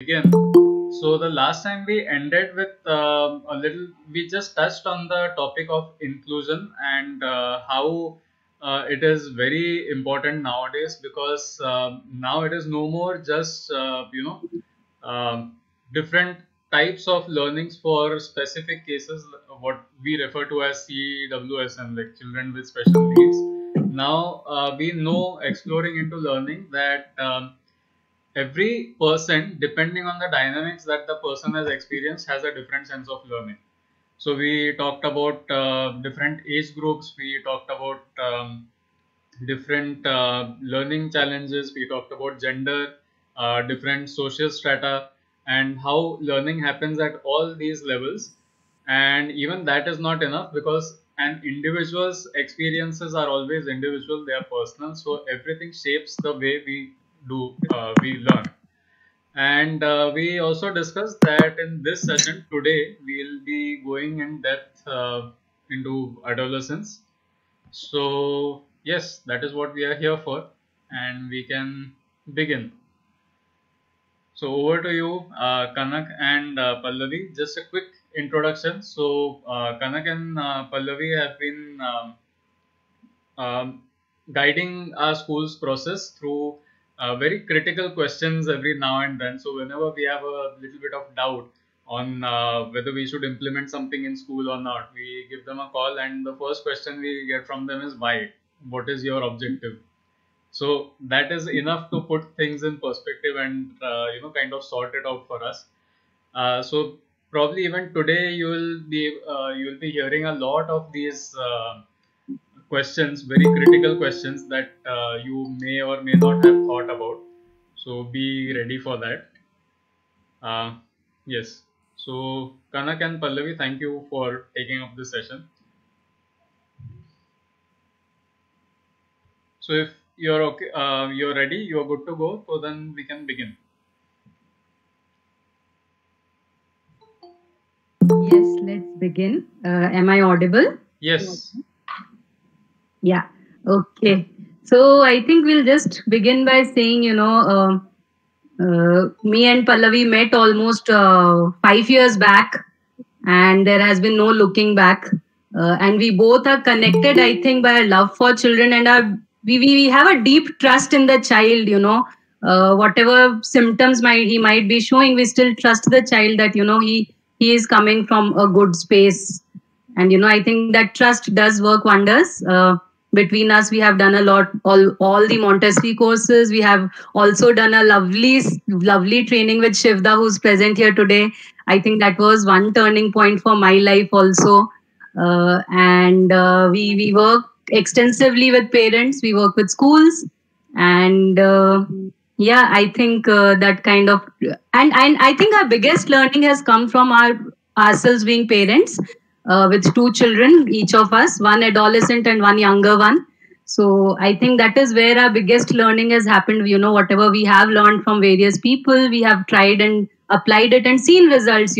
Begin. So the last time we ended with a little, we just touched on the topic of inclusion and how it is very important nowadays because now it is no more just different types of learnings for specific cases, what we refer to as CWSM, like children with special needs. Now we know, exploring into learning, that every person, depending on the dynamics that the person has experienced, has a different sense of learning. So we talked about different age groups, we talked about different learning challenges, we talked about gender, different social strata, and how learning happens at all these levels. And even that is not enough, because an individual's experiences are always individual, they are personal, so everything shapes the way we learn. And we also discussed that in this session today, we'll be going in depth into adolescence. So, yes, that is what we are here for, and we can begin. So, over to you, Kanak and Pallavi. Just a quick introduction. So, Kanak and Pallavi have been guiding our school's process through very critical questions every now and then. So whenever we have a little bit of doubt on whether we should implement something in school or not, we give them a call, and the first question we get from them is why? What is your objective? So that is enough to put things in perspective and kind of sort it out for us. So probably even today you will be hearing a lot of these questions, very critical questions that you may or may not have thought about. So be ready for that. Uh, yes. So Kanak and Pallavi, thank you for taking up this session. So if you're okay, you're ready, you're good to go. So then we can begin. Yes, let's begin. Am I audible? Yes. Yeah. Okay. So I think we'll just begin by saying, me and Pallavi met almost 5 years back, and there has been no looking back. And we both are connected, I think, by our love for children, and we have a deep trust in the child. Whatever symptoms he might be showing, we still trust the child that he is coming from a good space. And I think that trust does work wonders. Between us, we have done a lot, all the Montessori courses. We have also done a lovely training with Shivda, who's present here today. I think that was one turning point for my life also. And we work extensively with parents. We work with schools, and yeah, I think that kind of, and I think our biggest learning has come from ourselves being parents, with two children, each of us, one adolescent and one younger one. So I think that is where our biggest learning has happened. Whatever we have learned from various people, we have tried and applied it and seen results.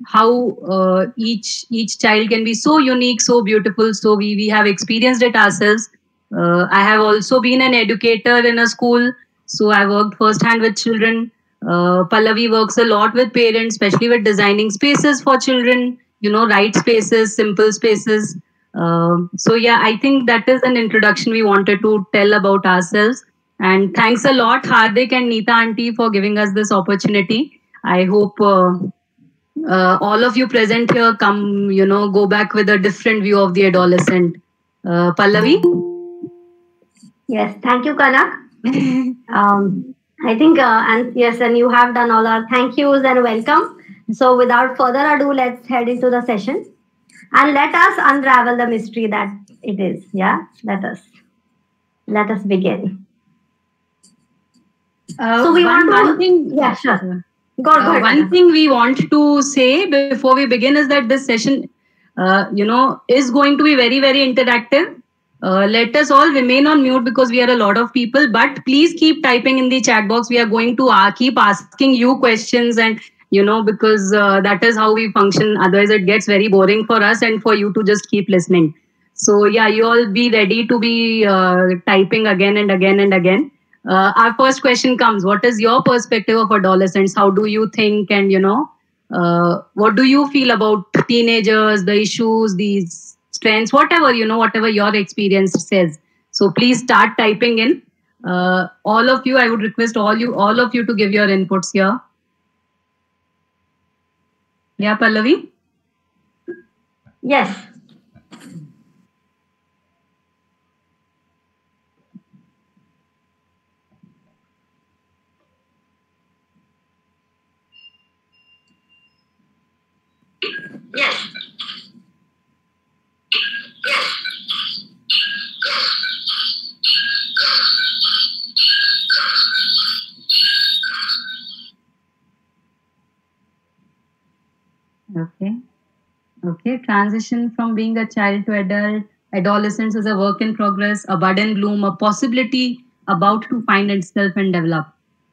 How each child can be so unique, so beautiful. So we have experienced it ourselves. I have also been an educator in a school, so I worked firsthand with children. Pallavi works a lot with parents, especially with designing spaces for children. Right spaces, simple spaces. So yeah, I think that is an introduction we wanted to tell about ourselves. And thanks a lot, Hardik and Neeta Auntie, for giving us this opportunity. I hope all of you present here go back with a different view of the adolescent. Pallavi? Yes, thank you, Kanak. I think, and yes, and you have done all our thank yous and welcome. So, without further ado, let's head into the session and let us unravel the mystery that it is. Yeah, let us begin. So we want one thing. Yeah, sure. Go ahead. One thing we want to say before we begin is that this session, is going to be very, very interactive. Let us all remain on mute because we are a lot of people, but please keep typing in the chat box. We are going to keep asking you questions, and because that is how we function. Otherwise, it gets very boring for us and for you to just keep listening. So yeah, you all be ready to be typing again and again and again. our first question comes, what is your perspective of adolescence? How do you think, and what do you feel about teenagers, the issues, these strengths, whatever, whatever your experience says. So please start typing in. All of you, I would request all of you to give your inputs here. Yeah, Pallavi? Yes. Yes. Okay. Transition from being a child to adult. Adolescence is a work in progress, a bud and bloom, a possibility about to find itself and develop.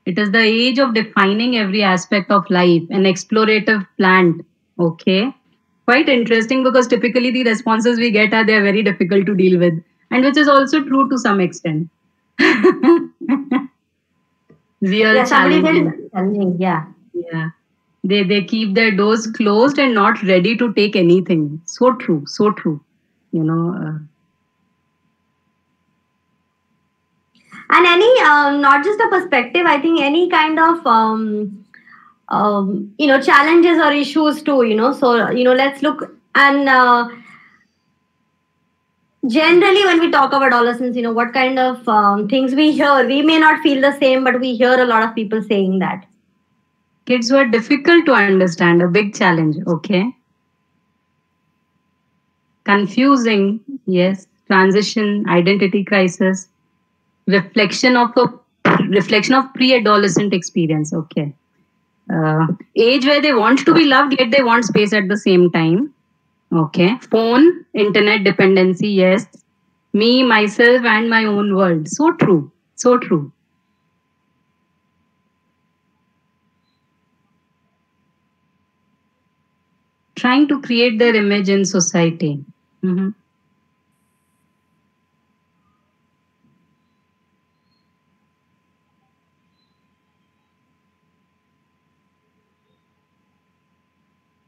It is the age of defining every aspect of life, an explorative plant. Okay. Quite interesting, because typically the responses we get they're very difficult to deal with, and which is also true to some extent. Real challenging. Yeah. They keep their doors closed and not ready to take anything. So true. And any not just a perspective, I think any kind of challenges or issues too. So let's look. And generally when we talk about adolescence, what kind of things we hear. We may not feel the same, but we hear a lot of people saying that kids were difficult to understand, a big challenge. Okay. Confusing. Yes. Transition, identity crisis, reflection of pre-adolescent experience. Okay. Age where they want to be loved, yet they want space at the same time. Okay. Phone, internet dependency. Yes. Me, myself, and my own world. So true. Trying to create their image in society. Mm-hmm.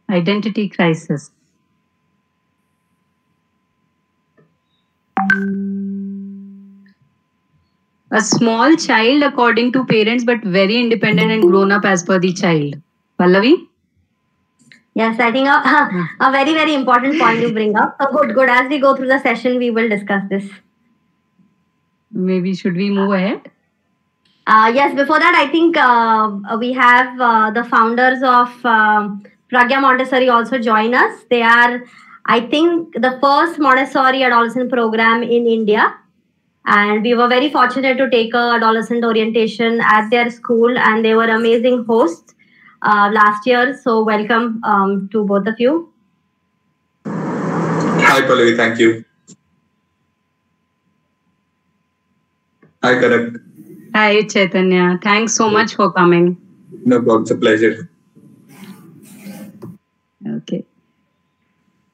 Identity crisis. A small child according to parents, but very independent and grown up as per the child. Pallavi? Yes, I think a very, very important point you bring up. So good. As we go through the session, we will discuss this. Maybe should we move ahead? Yes, before that, I think we have the founders of Pragya Montessori also join us. They are, I think, the first Montessori adolescent program in India. And we were very fortunate to take a adolescent orientation at their school, and they were amazing hosts last year. So welcome to both of you. Hi, Pallavi. Thank you. Hi, Kanak. Hi, Chaitanya. Thanks so much for coming. No problem. It's a pleasure.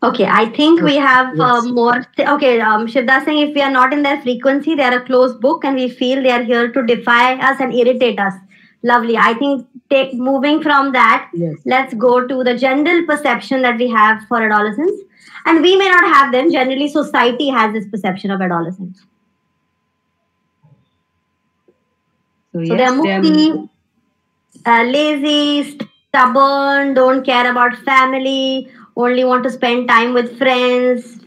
Okay, I think we have more. Okay, Shivda saying if we are not in their frequency, they are a closed book, and we feel they are here to defy us and irritate us. Lovely. I think moving from that, let's go to the general perception that we have for adolescents. And we may not have them. Generally, society has this perception of adolescents. So they are moody, lazy, stubborn, don't care about family, only want to spend time with friends,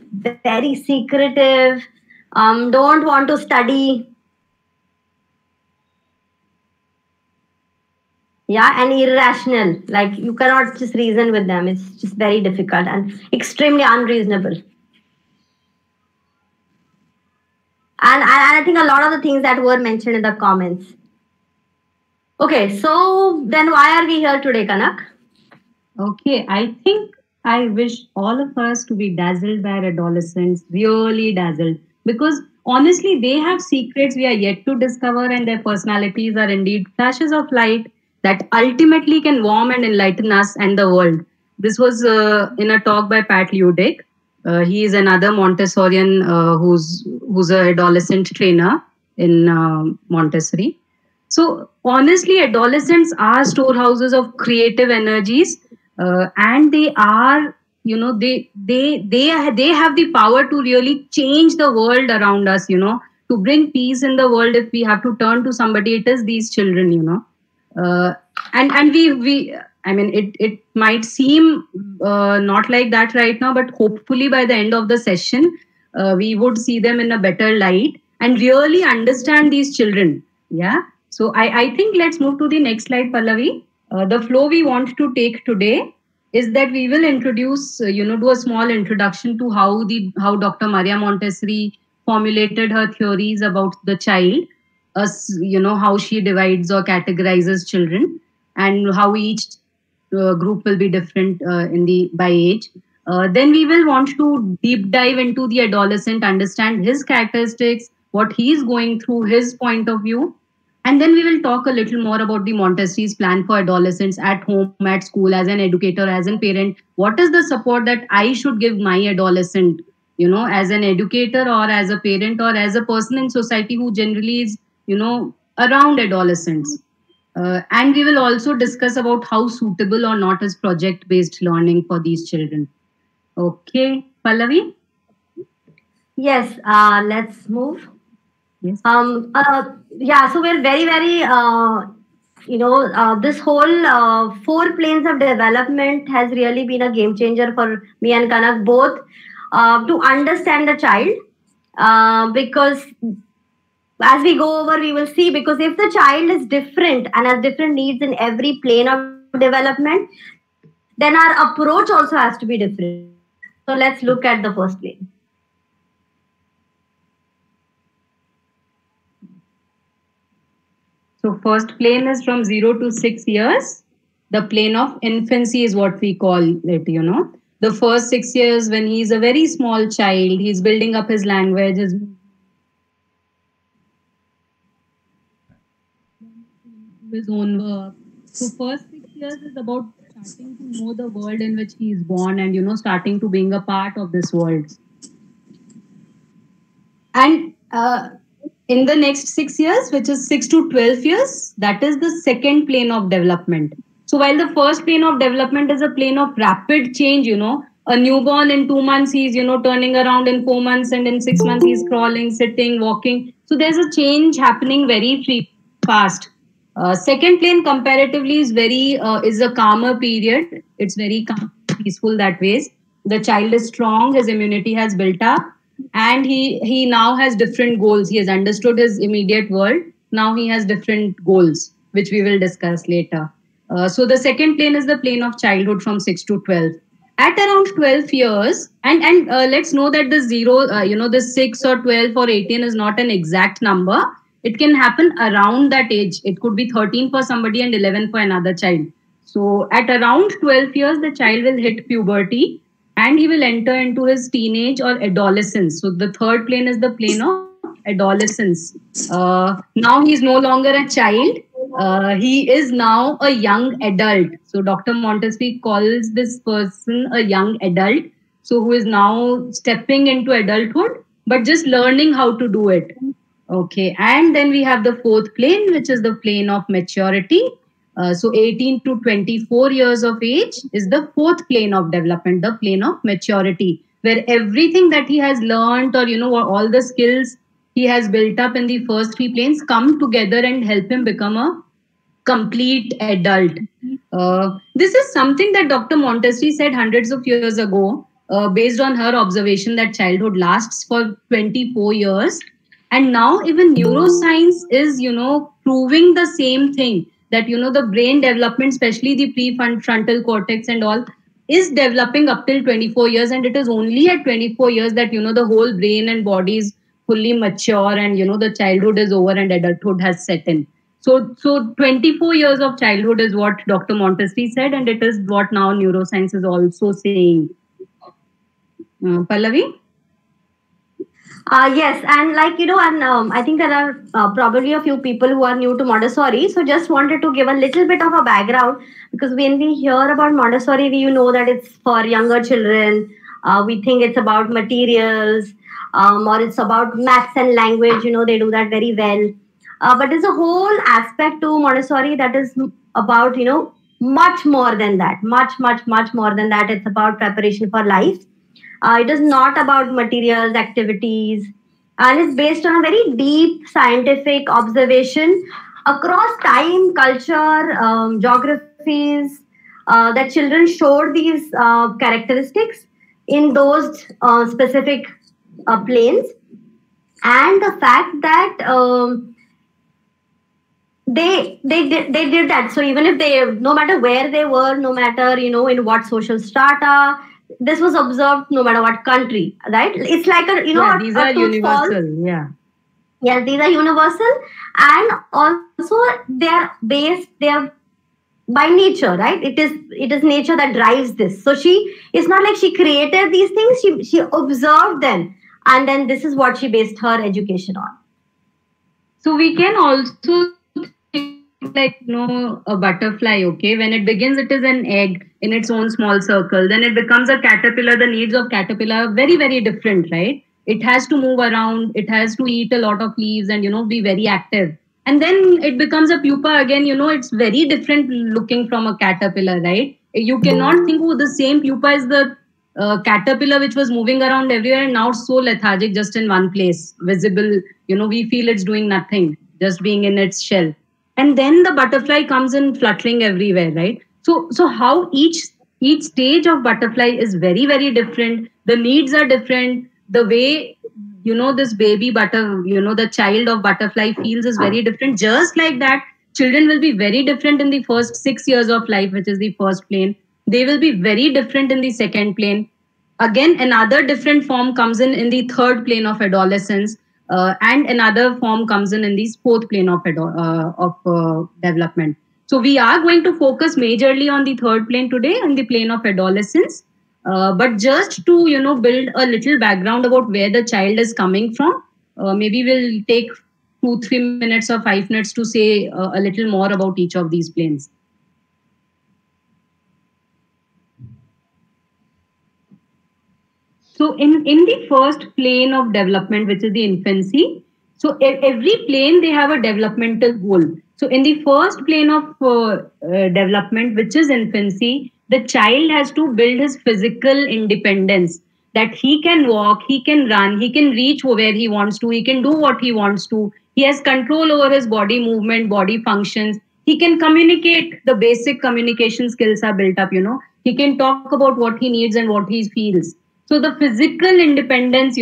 very secretive, don't want to study. Yeah, and irrational. Like you cannot just reason with them. It's just very difficult and extremely unreasonable. And I think a lot of the things that were mentioned in the comments. Okay, so then why are we here today, Kanak? Okay, I think I wish all of us to be dazzled by our adolescents, really dazzled. Because honestly, they have secrets we are yet to discover, and their personalities are indeed flashes of light that ultimately can warm and enlighten us and the world. This was in a talk by Pat Ludick. He is another Montessorian who's an adolescent trainer. in Montessori. So honestly, adolescents are storehouses of creative energies, and they are, they have the power to really change the world around us. To bring peace in the world, if we have to turn to somebody, it is these children. And we I mean, it might seem not like that right now, but hopefully by the end of the session, we would see them in a better light and really understand these children. Yeah. So I think let's move to the next slide, Pallavi. The flow we want to take today is that we will introduce, do a small introduction to how Dr. Maria Montessori formulated her theories about the child, how she divides or categorizes children, and how each group will be different by age. Then we will want to deep dive into the adolescent, understand his characteristics, what he is going through, his point of view. And then we will talk a little more about the Montessori's plan for adolescents at home, at school, as an educator, as a parent. What is the support that I should give my adolescent, as an educator or as a parent or as a person in society who generally is, around adolescents. And we will also discuss about how suitable or not is project-based learning for these children. Okay, Pallavi? Yes, let's move. Yes. Yeah, so we're very, very, this whole 4 planes of development has really been a game changer for me and Kanak both to understand the child, because as we go over, we will see, because if the child is different and has different needs in every plane of development, then our approach also has to be different. So let's look at the first plane. So first plane is from 0 to 6 years. The plane of infancy is what we call it, The first 6 years when he's a very small child, he's building up his language, his own work. So first 6 years is about starting to know the world in which he is born and, starting to being a part of this world. And in the next 6 years, which is 6 to 12 years, that is the second plane of development. So while the first plane of development is a plane of rapid change, a newborn in 2 months, he's, turning around, in 4 months, and in 6 months, he's crawling, sitting, walking. So there's a change happening very fast. Second plane comparatively is a calmer period. It's very calm, peaceful that ways. The child is strong, his immunity has built up, and he now has different goals. He has understood his immediate world. Now he has different goals, which we will discuss later. So the second plane is the plane of childhood from 6 to 12. At around 12 years, and let's know that the 0, the 6 or 12 or 18 is not an exact number. It can happen around that age. It could be 13 for somebody and 11 for another child. So at around 12 years, the child will hit puberty and he will enter into his teenage or adolescence. So the third plane is the plane of adolescence. Now he's no longer a child. He is now a young adult. So Dr. Montessori calls this person a young adult. So who is now stepping into adulthood, but just learning how to do it. Okay. And then we have the fourth plane, which is the plane of maturity. So 18 to 24 years of age is the fourth plane of development, the plane of maturity, where everything that he has learned or, all the skills he has built up in the first 3 planes come together and help him become a complete adult. This is something that Dr. Montessori said hundreds of years ago, based on her observation that childhood lasts for 24 years. And now even neuroscience is, proving the same thing, that, the brain development, especially the prefrontal cortex and all, is developing up till 24 years. And it is only at 24 years that, the whole brain and body is fully mature and, the childhood is over and adulthood has set in. So 24 years of childhood is what Dr. Montessori said, and it is what now neuroscience is also saying. Pallavi? Yes, and I think there are probably a few people who are new to Montessori. So just wanted to give a little bit of a background, because when we hear about Montessori, we know that it's for younger children. We think it's about materials. or it's about maths and language. They do that very well. But there's a whole aspect to Montessori that is about, much more than that. Much, much, much more than that. It's about preparation for life. It is not about materials, activities, and it's based on a very deep scientific observation across time, culture, geographies, that children showed these characteristics in those specific planes, and the fact that they did that. So even if they, no matter where they were, no matter in what social strata, this was observed no matter what country, right? It's like these are universal. Yeah. Yes, these are universal, and also they are by nature, right? It is nature that drives this. So it's not like she created these things. She observed them, and then this is what she based her education on. So we can also think like a butterfly. Okay, when it begins, it is an egg in its own small circle. Then it becomes a caterpillar. The needs of caterpillar are very, very different, right? It has to move around. It has to eat a lot of leaves and be very active. And then it becomes a pupa again. It's very different looking from a caterpillar, right? You cannot think, the same pupa is the caterpillar which was moving around everywhere and now so lethargic, just in one place, visible. We feel it's doing nothing, just being in its shell. And then the butterfly comes in fluttering everywhere, right? So how each stage of butterfly is very, very different. The needs are different. The way this baby the child of butterfly feels is very different. Just like that, children will be very different in the first 6 years of life, which is the first plane. They will be very different in the second plane. Again, another different form comes in the third plane of adolescence, and another form comes in the fourth plane of development. So we are going to focus majorly on the third plane today, on the plane of adolescence. But just to build a little background about where the child is coming from, maybe we'll take 2-3 minutes or 5 minutes to say a little more about each of these planes. So in the first plane of development, which is the infancy, so every plane they have a developmental goal. So in the first plane of development, which is infancy, the child has to build his physical independence, that he can walk, he can run, he can reach where he wants to, he can do what he wants to. He has control over his body movement, body functions. He can communicate. The basic communication skills are built up, He can talk about what he needs and what he feels. So the physical independence,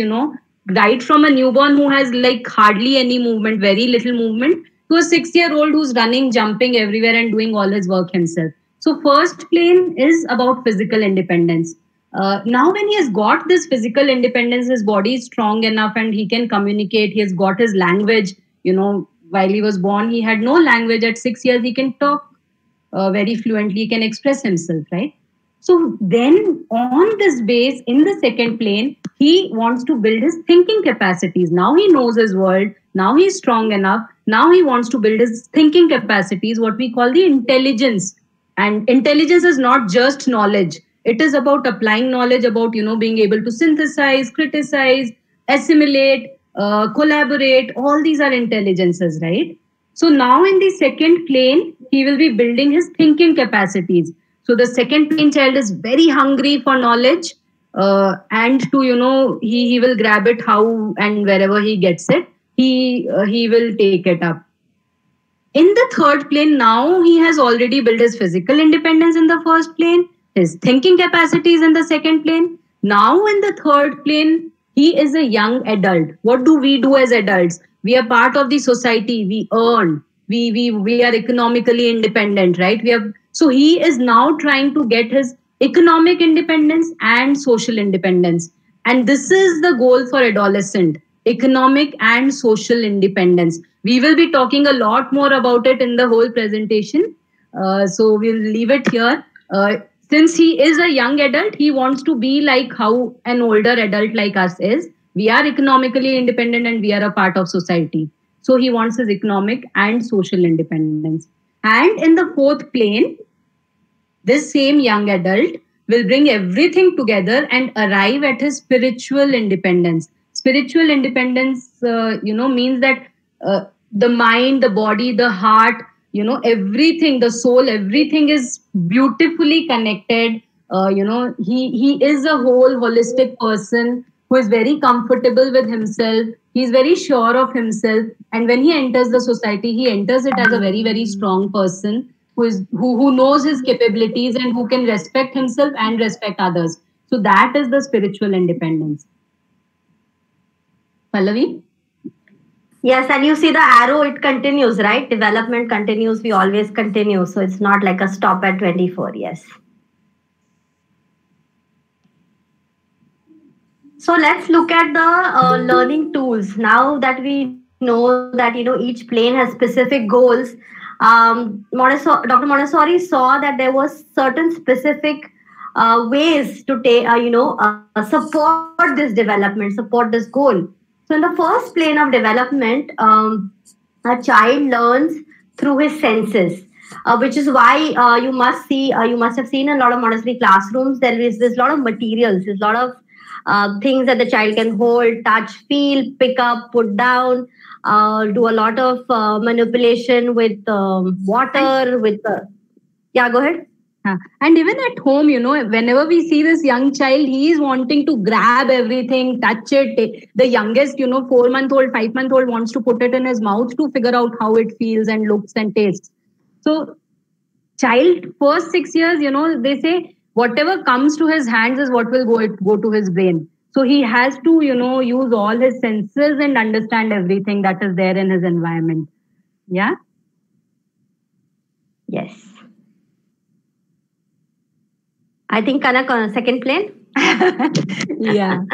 right from a newborn who has like hardly any movement, very little movement, to a 6-year-old who's running, jumping everywhere and doing all his work himself. So first plane is about physical independence. Now when he has got this physical independence, his body is strong enough and he can communicate. He has got his language. While he was born, he had no language. At 6 years, he can talk very fluently. He can express himself, right? So then on this base, in the second plane, he wants to build his thinking capacities. Now he knows his world. Now he's strong enough. Now he wants to build his thinking capacities, what we call the intelligence. And intelligence is not just knowledge. It is about applying knowledge, about, being able to synthesize, criticize, assimilate, collaborate. All these are intelligences, right? So now in the second plane, he will be building his thinking capacities. So the second plane child is very hungry for knowledge, and to, he will grab it how and wherever he gets it, he will take it up. In the third plane, now he has already built his physical independence in the first plane, his thinking capacities in the second plane. Now in the third plane, he is a young adult. What do we do as adults? We are part of the society. We earn. We are economically independent, right? So he is now trying to get his economic independence and social independence. And this is the goal for adolescent, economic and social independence. We will be talking a lot more about it in the whole presentation. So we'll leave it here. Since he is a young adult, he wants to be like how an older adult like us is. We are economically independent and we are a part of society. So he wants his economic and social independence. And in the fourth plane, this same young adult will bring everything together and arrive at his spiritual independence. Spiritual independence, means that the mind, the body, the heart, everything, the soul, everything is beautifully connected. He is a whole holistic person who is very comfortable with himself. He's very sure of himself, and when he enters the society, he enters it as a very, very strong person who knows his capabilities and who can respect himself and respect others. So that is the spiritual independence. Pallavi? Yes, and you see the arrow, it continues, right? Development continues, we always continue. So it's not like a stop at 24, yes. So let's look at the learning tools. Now that we know that, each plane has specific goals, Dr. Montessori saw that there was certain specific ways to support this development, support this goal. So in the first plane of development, a child learns through his senses, which is why you must have seen a lot of Montessori classrooms. There's a lot of materials, there's a lot of things that the child can hold, touch, feel, pick up, put down, do a lot of manipulation with water, yeah, go ahead. And even at home, whenever we see this young child, he is wanting to grab everything, touch it. The youngest, 4-month-old, 5-month-old wants to put it in his mouth to figure out how it feels and looks and tastes. So child, first 6 years, they say whatever comes to his hands is what will go to his brain. So he has to, use all his senses and understand everything that is there in his environment. Yeah? Yes. I think Kanak on a second plane. Yeah.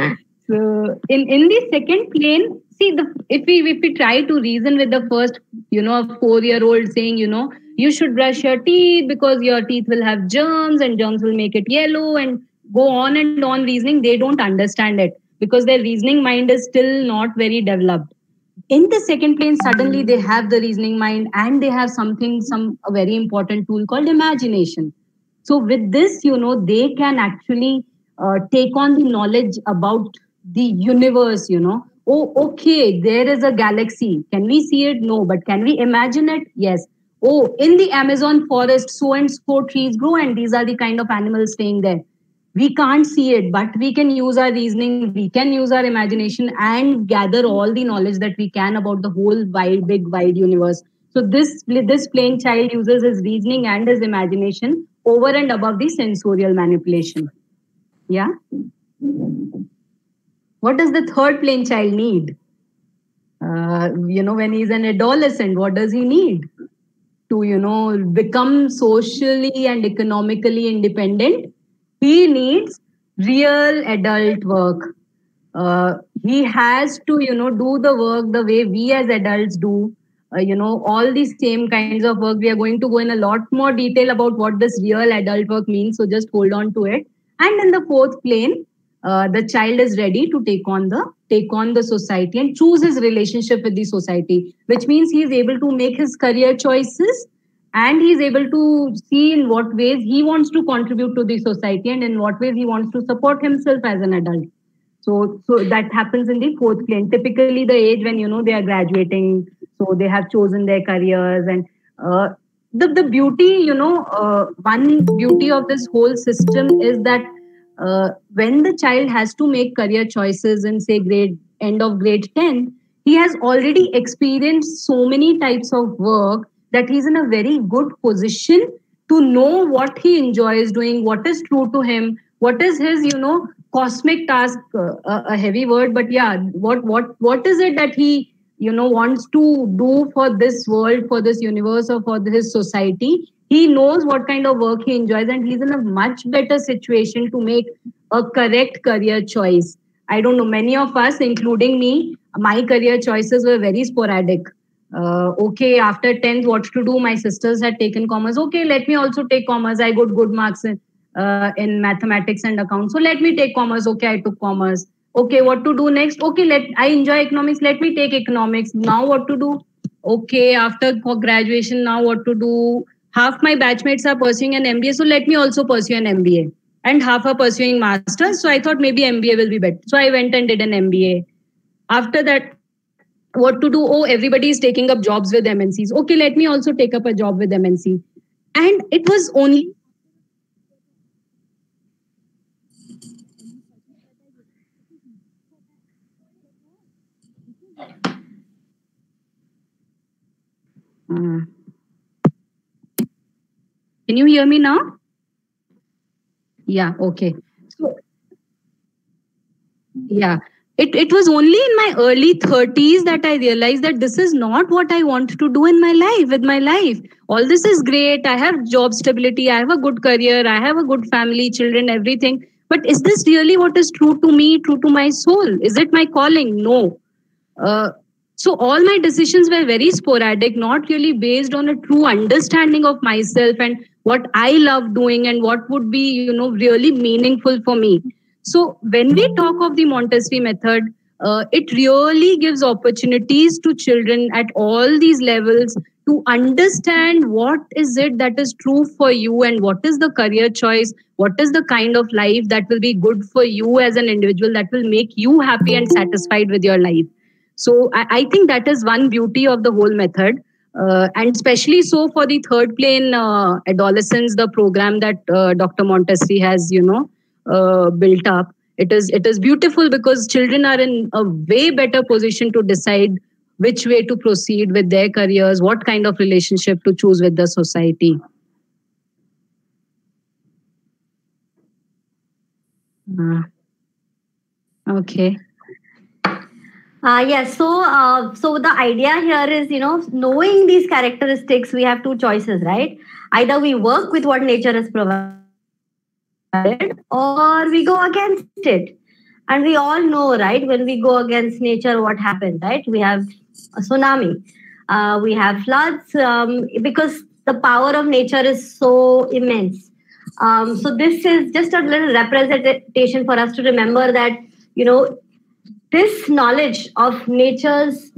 So in the second plane, see, if we try to reason with the first, a 4-year-old saying, you should brush your teeth because your teeth will have germs and germs will make it yellow, and go on and on reasoning, they don't understand it because their reasoning mind is still not very developed. In the second plane, suddenly they have the reasoning mind and they have a very important tool called imagination. So with this, they can actually take on the knowledge about the universe, Oh, okay, there is a galaxy. Can we see it? No. But can we imagine it? Yes. Oh, in the Amazon forest, so and so trees grow and these are the kind of animals staying there. We can't see it, but we can use our reasoning, we can use our imagination and gather all the knowledge that we can about the whole big wide universe. So this plain child uses his reasoning and his imagination over and above the sensorial manipulation. Yeah. What does the third plane child need? When he's an adolescent, what does he need? To, become socially and economically independent, he needs real adult work. He has to, do the work the way we as adults do. All these same kinds of work. We are going to go in a lot more detail about what this real adult work means. So just hold on to it. And in the fourth plane, the child is ready to take on the society and choose his relationship with the society, which means he is able to make his career choices and he is able to see in what ways he wants to contribute to the society and in what ways he wants to support himself as an adult. So that happens in the fourth plane. Typically, the age when they are graduating, so they have chosen their careers, and the beauty, one beauty of this whole system is that when the child has to make career choices in say end of grade 10, he has already experienced so many types of work that he's in a very good position to know what he enjoys doing, what is true to him, what is his, cosmic task, a heavy word, but yeah, what is it that he, wants to do for this world, for this universe, or for his society. He knows what kind of work he enjoys and he's in a much better situation to make a correct career choice. I don't know, many of us, including me, my career choices were very sporadic. Okay, after 10th, what to do? My sisters had taken commerce. Okay, let me also take commerce. I got good marks in mathematics and accounts. So let me take commerce. Okay, I took commerce. Okay, what to do next? Okay, I enjoy economics. Let me take economics. Now what to do? Okay, after graduation, now what to do? Half my batchmates are pursuing an MBA. So let me also pursue an MBA. And half are pursuing masters. So I thought maybe MBA will be better. So I went and did an MBA. after that, what to do? Oh, everybody is taking up jobs with MNCs. Okay, let me also take up a job with MNC. And it was only Can you hear me now? Yeah, okay. So, yeah. It was only in my early 30s that I realized that this is not what I want to do in my life, with my life. All this is great. I have job stability. I have a good career. I have a good family, children, everything. But is this really what is true to me, true to my soul? Is it my calling? No. So all my decisions were very sporadic, not really based on a true understanding of myself and what I love doing and what would be, really meaningful for me. So when we talk of the Montessori method, it really gives opportunities to children at all these levels to understand what is it that is true for you and what is the career choice, what is the kind of life that will be good for you as an individual, that will make you happy and satisfied with your life. So I think that is one beauty of the whole method. And especially so for the third plane adolescents, the program that Dr. Montessori has, built up. It is beautiful because children are in a way better position to decide which way to proceed with their careers, what kind of relationship to choose with the society. Okay. Yes. So the idea here is, knowing these characteristics, we have two choices, right? Either we work with what nature has provided, or we go against it. And we all know, right? When we go against nature, what happens, right? We have a tsunami, we have floods, because the power of nature is so immense. So this is just a little representation for us to remember that, this knowledge of nature's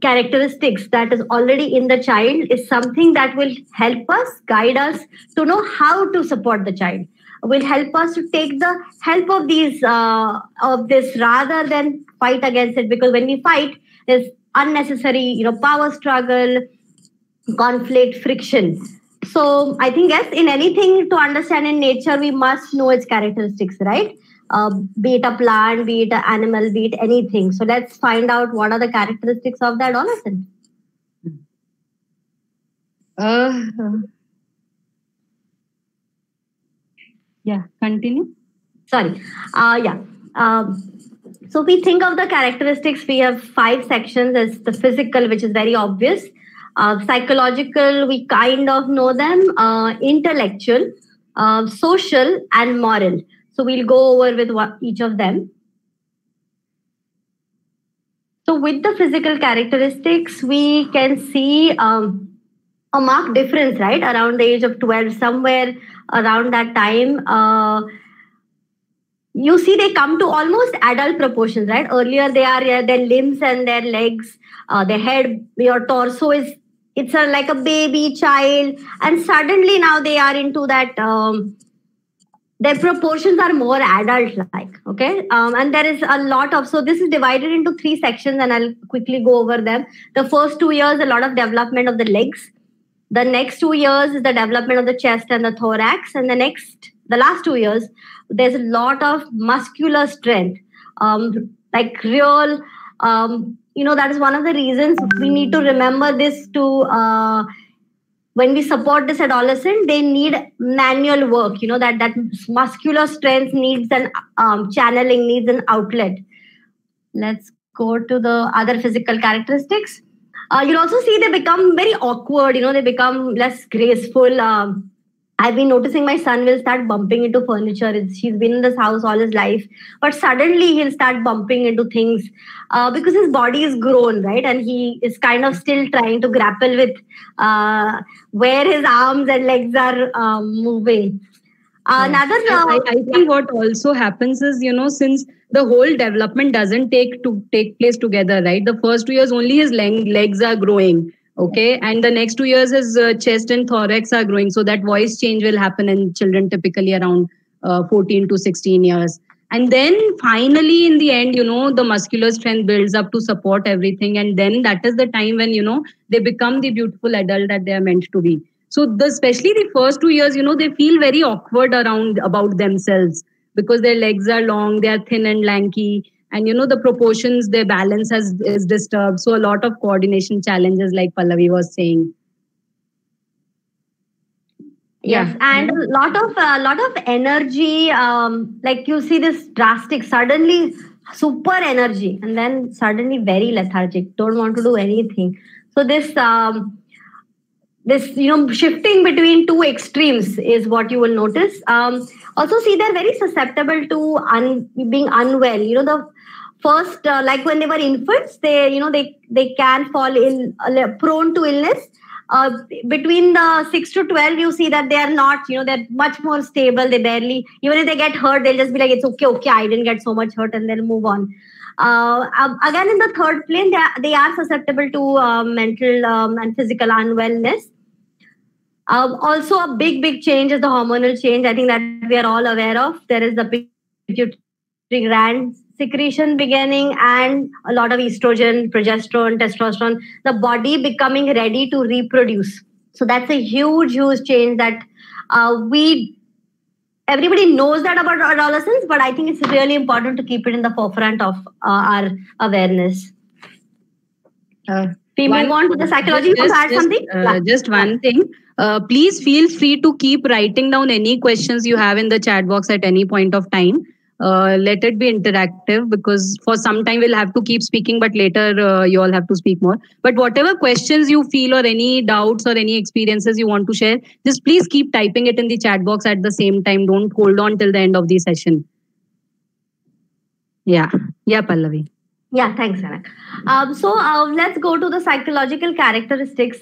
characteristics that is already in the child is something that will help us, guide us to know how to support the child, will help us to take the help of this rather than fight against it. Because when we fight, there's unnecessary, power struggle, conflict, friction. So I think, yes, in anything to understand in nature, we must know its characteristics, right? Be it a plant, be it an animal, be it anything. So let's find out what are the characteristics of the adolescent. Yeah, continue. Sorry. So we think of the characteristics. We have 5 sections. As the physical, which is very obvious. Psychological, we kind of know them. Intellectual, social, and moral. So we'll go over with each of them. So with the physical characteristics, we can see a marked difference, right? Around the age of 12, somewhere around that time, you see they come to almost adult proportions, right? Earlier, their limbs and their legs, their head, your torso it's like a baby child. And suddenly now they are into that... their proportions are more adult-like, okay? And there is a lot of... So this is divided into 3 sections, and I'll quickly go over them. The first 2 years, a lot of development of the legs. The next 2 years is the development of the chest and the thorax. And the last 2 years, there's a lot of muscular strength. Like real... that is one of the reasons we need to remember this to... when we support this adolescent, they need manual work, that muscular strength needs an channeling, needs an outlet. Let's go to the other physical characteristics. You'll also see they become very awkward, they become less graceful. I've been noticing my son will start bumping into furniture. He's been in this house all his life, but suddenly he'll start bumping into things because his body is grown, right? And he is kind of still trying to grapple with where his arms and legs are moving. I think what also happens is, since the whole development doesn't take place together, right? The first 2 years only his legs are growing. Okay, and the next 2 years his chest and thorax are growing. So that voice change will happen in children typically around 14 to 16 years. And then finally, in the end, the muscular strength builds up to support everything. And then that is the time when, they become the beautiful adult that they are meant to be. So especially the first 2 years, they feel very awkward about themselves because their legs are long, they are thin and lanky. And, the proportions, their balance is disturbed. So a lot of coordination challenges, like Pallavi was saying. Yes, and a lot of energy. Like you see this drastic, suddenly super energy, and then suddenly very lethargic. Don't want to do anything. So this shifting between two extremes is what you will notice. Also, see, they're very susceptible to being unwell. The first, like when they were infants, they can fall prone to illness. Between the 6 to 12, you see that they are not, they're much more stable. They barely, even if they get hurt, they'll just be like, it's okay, I didn't get so much hurt, and they'll move on. Again, in the third plane, they are susceptible to mental and physical unwellness. Also, a big change is the hormonal change. I think that we are all aware of. There is the pituitary gland secretion beginning, and a lot of estrogen, progesterone, testosterone, the body becoming ready to reproduce. So that's a huge change that everybody knows that about adolescence, but I think it's really important to keep it in the forefront of our awareness. We move on to the psychology. You want to add something? Just one thing. Please feel free to keep writing down any questions you have in the chat box at any point of time. Let it be interactive, because for some time we'll have to keep speaking, but later you all have to speak more. But whatever questions you feel, or any doubts or any experiences you want to share, just please keep typing it in the chat box at the same time. Don't hold on till the end of the session. Yeah, Pallavi. Yeah, thanks, Anak. So let's go to the psychological characteristics.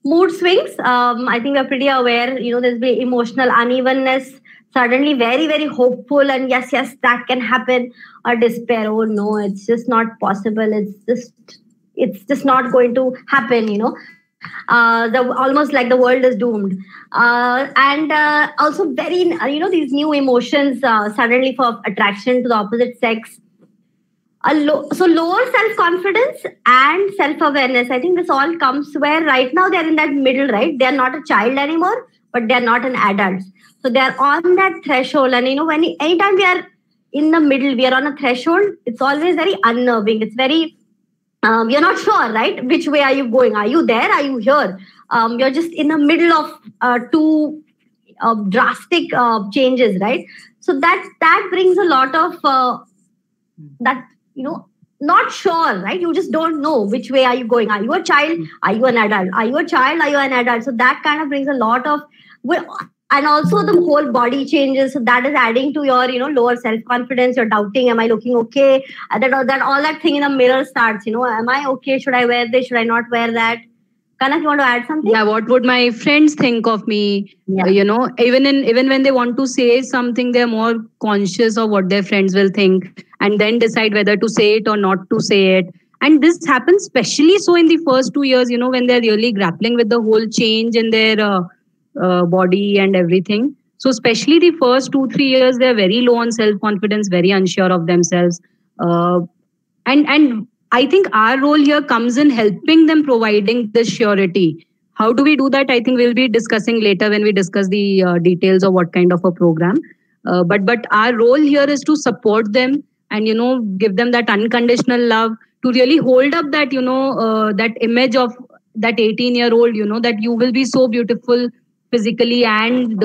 Mood swings. I think we're pretty aware. There's been emotional unevenness. Suddenly very, very hopeful, and yes, that can happen. Or despair. Oh no, it's just not possible. It's just not going to happen. Almost like the world is doomed. And also very, these new emotions suddenly for attraction to the opposite sex. So lower self-confidence and self-awareness. I think this all comes where right now they're in that middle, right? They're not a child anymore, but they're not an adult. So they're on that threshold. And anytime we are in the middle, we are on a threshold, it's always very unnerving. It's very, you're not sure, right? Which way are you going? Are you there? Are you here? You're just in the middle of two drastic changes, right? So that brings a lot of not sure, right? You just don't know which way are you going. Are you a child? Are you an adult? Are you a child? Are you an adult? So that kind of brings a lot of, and also the whole body changes. So that is adding to your, lower self-confidence. You're doubting, am I looking okay? That all that thing in the mirror starts, am I okay? Should I wear this? Should I not wear that? Kanak, you want to add something? Yeah, what would my friends think of me? Yeah. Even when they want to say something, they're more conscious of what their friends will think, and then decide whether to say it or not to say it. And this happens especially so in the first 2 years, when they're really grappling with the whole change in their body and everything. So especially the first 2-3 years, they're very low on self-confidence, very unsure of themselves. And I think our role here comes in helping them, providing this surety. How do we do that? I think we'll be discussing later when we discuss the details of what kind of a program. But our role here is to support them and, give them that unconditional love, to really hold up that, that image of that 18-year-old, that you will be so beautiful physically and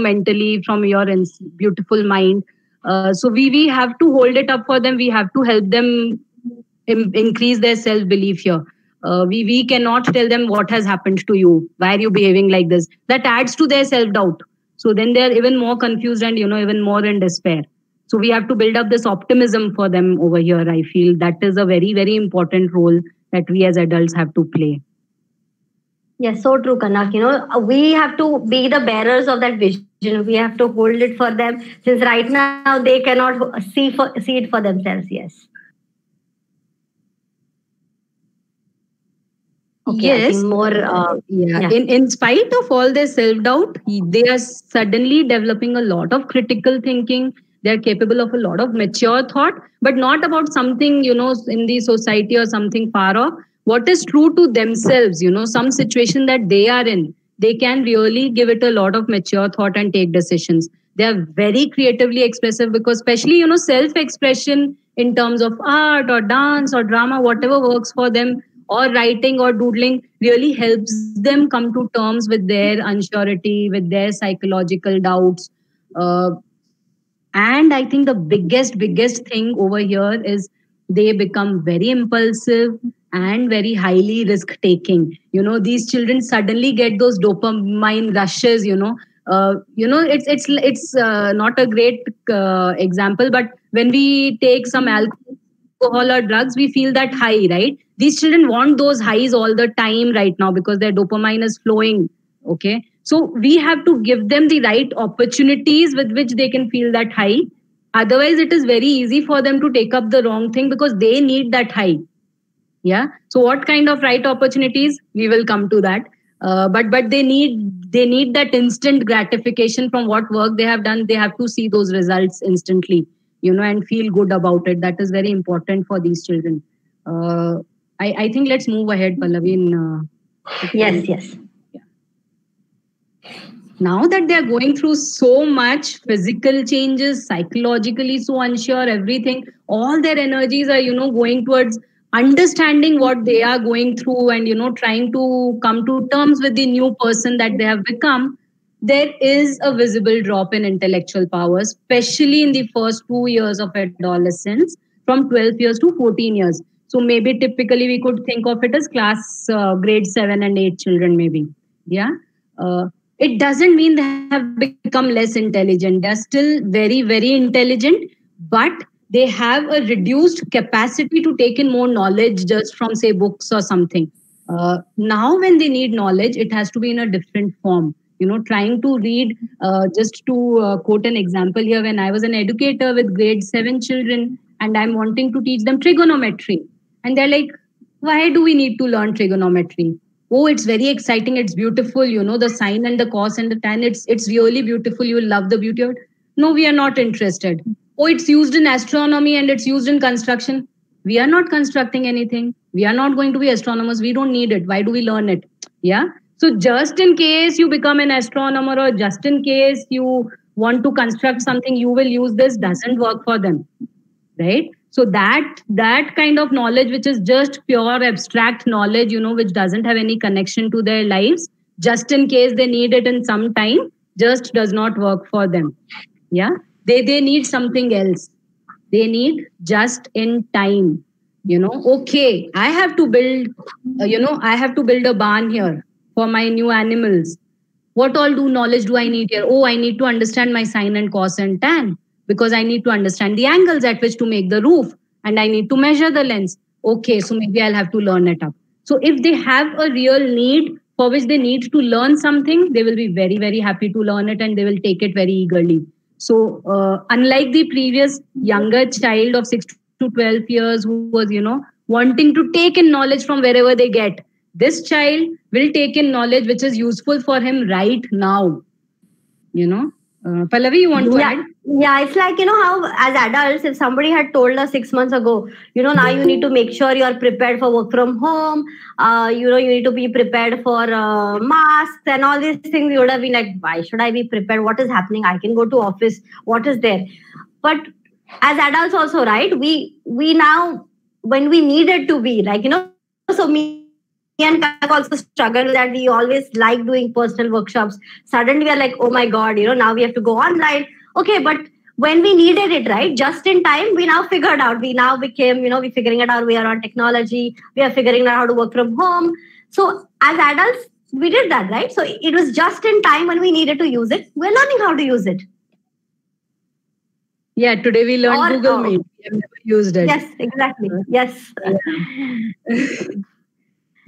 mentally from your beautiful mind. So we have to hold it up for them. We have to help them increase their self-belief here. We cannot tell them what has happened to you. Why are you behaving like this? That adds to their self-doubt. So then they're even more confused and, even more in despair. So we have to build up this optimism for them over here. I feel that is a very, very important role that we as adults have to play. Yes, so true, Kanak. We have to be the bearers of that vision. We have to hold it for them, since right now they cannot see it for themselves. Yes. Okay, I Yes. think more. Yeah. In spite of all their self-doubt, they are suddenly developing a lot of critical thinking. They're capable of a lot of mature thought, but not about something, in the society or something far off. What is true to themselves, some situation that they are in, they can really give it a lot of mature thought and take decisions. They are very creatively expressive because, especially, self-expression in terms of art or dance or drama, whatever works for them, or writing or doodling really helps them come to terms with their unsurety, with their psychological doubts. Uh, and I think the biggest thing over here is they become very impulsive and very highly risk taking. These children suddenly get those dopamine rushes. It's not a great example, but when we take some alcohol or drugs, we feel that high, right? These children want those highs all the time right now because their dopamine is flowing. Okay. So we have to give them the right opportunities with which they can feel that high. Otherwise, it is very easy for them to take up the wrong thing because they need that high. Yeah. So what kind of right opportunities? We will come to that. But they need that instant gratification from what work they have done. They have to see those results instantly, and feel good about it. That is very important for these children. I think let's move ahead, Pallavi. Yes. Now that they are going through so much physical changes, psychologically so unsure, everything, all their energies are, going towards understanding what they are going through and, trying to come to terms with the new person that they have become. There is a visible drop in intellectual power, especially in the first 2 years of adolescence, from 12 years to 14 years. So maybe typically we could think of it as grade 7 and 8 children, maybe. Yeah. It doesn't mean they have become less intelligent. They're still very, very intelligent, but they have a reduced capacity to take in more knowledge just from, say, books or something. Now, when they need knowledge, it has to be in a different form. Trying to read, just to quote an example here, when I was an educator with grade 7 children and I'm wanting to teach them trigonometry, and they're like, why do we need to learn trigonometry? Oh, it's very exciting, it's beautiful, the sine and the cos and the tan, it's really beautiful, you will love the beauty of it. No, we are not interested. Oh, it's used in astronomy and it's used in construction. We are not constructing anything. We are not going to be astronomers. We don't need it. Why do we learn it? Yeah. So just in case you become an astronomer, or just in case you want to construct something, you will use this, doesn't work for them, right? So that kind of knowledge, which is just pure abstract knowledge, which doesn't have any connection to their lives, just in case they need it in some time, just does not work for them. Yeah. They need something else. They need just in time. Okay, I have to build, a barn here for my new animals. What all knowledge do I need here? Oh, I need to understand my sine and cos and tan, because I need to understand the angles at which to make the roof, and I need to measure the lens. Okay, so maybe I'll have to learn it up. So if they have a real need for which they need to learn something, they will be very, very happy to learn it and they will take it very eagerly. So unlike the previous younger child of 6 to 12 years who was, wanting to take in knowledge from wherever they get, this child will take in knowledge which is useful for him right now. Pallavi, you want to add? Yeah, it's like, how as adults, if somebody had told us 6 months ago, now you need to make sure you're prepared for work from home, you need to be prepared for masks and all these things, you would have been like, why should I be prepared? What is happening? I can go to office. What is there? But as adults also, right, we now, when we needed to be, like, so me and Kanak also struggle that we always like doing personal workshops. Suddenly we are like, oh my God, now we have to go online. Okay, but when we needed it, right, just in time, we now figured out. We now became, we're figuring it out. We are on technology. We are figuring out how to work from home. So as adults, we did that, right? So it was just in time when we needed to use it. We're learning how to use it. Yeah, today we learned Google Meet. We have never used it. Yes, exactly. Yes.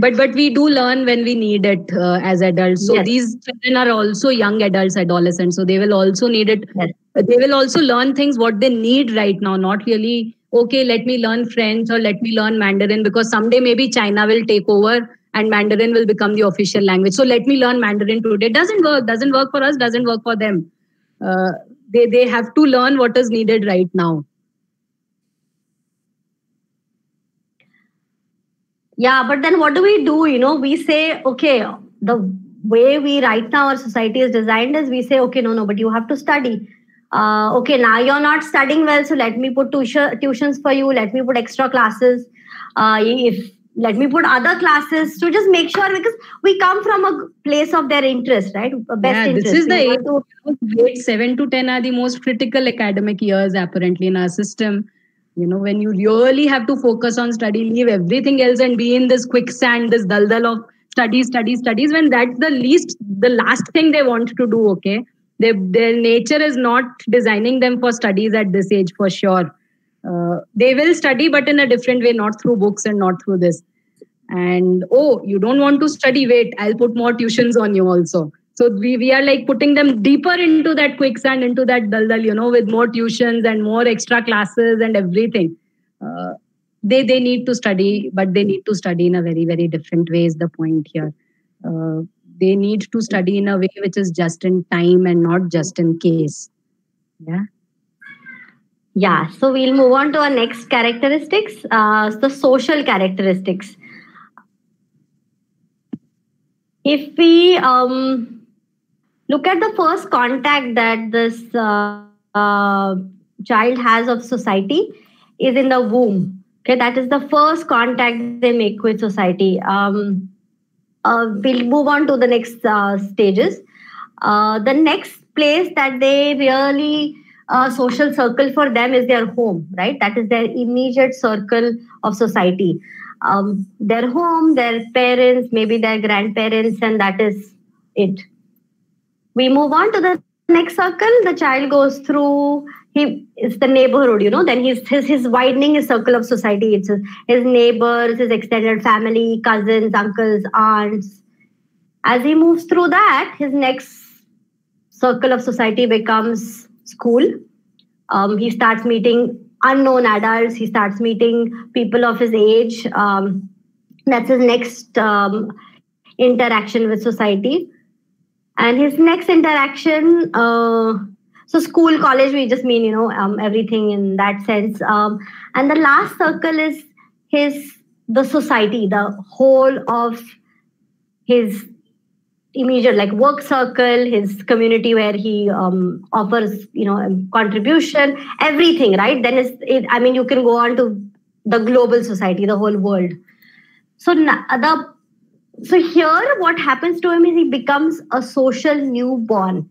But we do learn when we need it as adults. So these children are also young adults, adolescents. So they will also need it. Yes. They will also learn things what they need right now. Not really, okay, let me learn French or let me learn Mandarin, because someday maybe China will take over and Mandarin will become the official language. So let me learn Mandarin today. Doesn't work for us, doesn't work for them. They have to learn what is needed right now. Yeah, but then what do? We say, okay, the way we right now our society is designed is we say, okay, no, but you have to study. Okay, now you're not studying well, so let me put tuitions for you. Let me put extra classes. Let me put other classes to just make sure, because we come from a place of their interest, right? Interest. This is the age. Grade 7 to 10 are the most critical academic years apparently in our system. When you really have to focus on study, leave everything else and be in this quicksand, this daldal of studies, when that's the last thing they want to do, okay? Their nature is not designing them for studies at this age, for sure. They will study, but in a different way, not through books and not through this. And, you don't want to study, wait, I'll put more tuitions on you also. So we are like putting them deeper into that quicksand, into that daldal, with more tuitions and more extra classes and everything. They need to study, but they need to study in a very, very different way is the point here. They need to study in a way which is just in time and not just in case. Yeah. Yeah. So we'll move on to our next characteristics, the social characteristics. If we look at the first contact that this child has of society is in the womb. Okay, that is the first contact they make with society. We'll move on to the next stages. The next place that they really social circle for them is their home, right? That is their immediate circle of society. Their home, their parents, maybe their grandparents, and that is it. We move on to the next circle. The child goes through, it's the neighborhood, then he's widening his circle of society. It's his neighbors, his extended family, cousins, uncles, aunts. As he moves through that, his next circle of society becomes school. He starts meeting unknown adults. He starts meeting people of his age. That's his next interaction with society. And his next interaction, so school, college, we just mean, everything in that sense. And the last circle is the society, the whole of his immediate, like work circle, his community where he offers, contribution, everything, right? Then you can go on to the global society, the whole world. So here, what happens to him is he becomes a social newborn.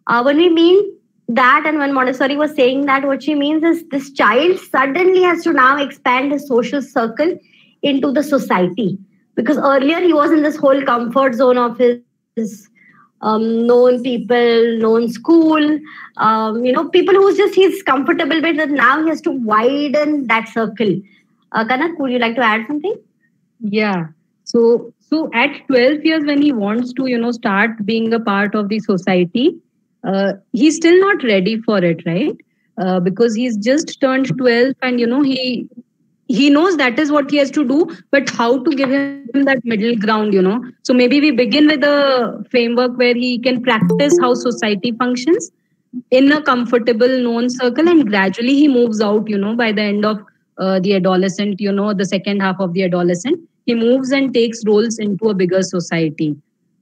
When we mean that, and when Montessori was saying that, what she means is this child suddenly has to now expand his social circle into the society. Because earlier he was in this whole comfort zone of his known people, known school, people he's comfortable with, that now he has to widen that circle. Kanak, would you like to add something? Yeah. So at 12 years, when he wants to, start being a part of the society, he's still not ready for it, right? Because he's just turned 12 and, he knows that is what he has to do, but how to give him that middle ground, So maybe we begin with a framework where he can practice how society functions in a comfortable known circle, and gradually he moves out, by the end of the adolescent, the second half of the adolescent. He moves and takes roles into a bigger society.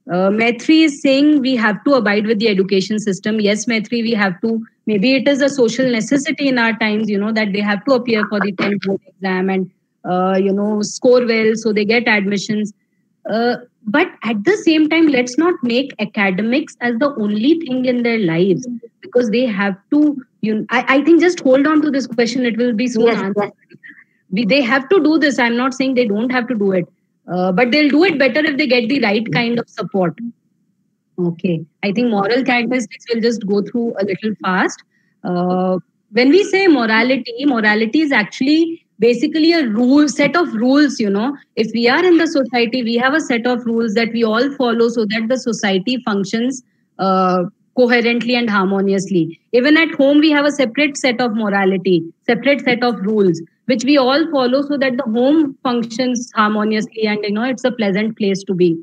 Maitri is saying we have to abide with the education system. Yes, Maitri, we have to. Maybe it is a social necessity in our times, that they have to appear for the 10th board exam and, score well, so they get admissions. But at the same time, let's not make academics as the only thing in their lives, because they have to, I think just hold on to this question. It will be so answered. They have to do this. I'm not saying they don't have to do it, but they'll do it better if they get the right kind of support. Okay. I think moral characteristics will just go through a little fast. When we say morality is actually basically a set of rules, If we are in the society, we have a set of rules that we all follow so that the society functions coherently and harmoniously. Even at home, we have a separate set of morality, separate set of rules. which we all follow so that the home functions harmoniously and it's a pleasant place to be.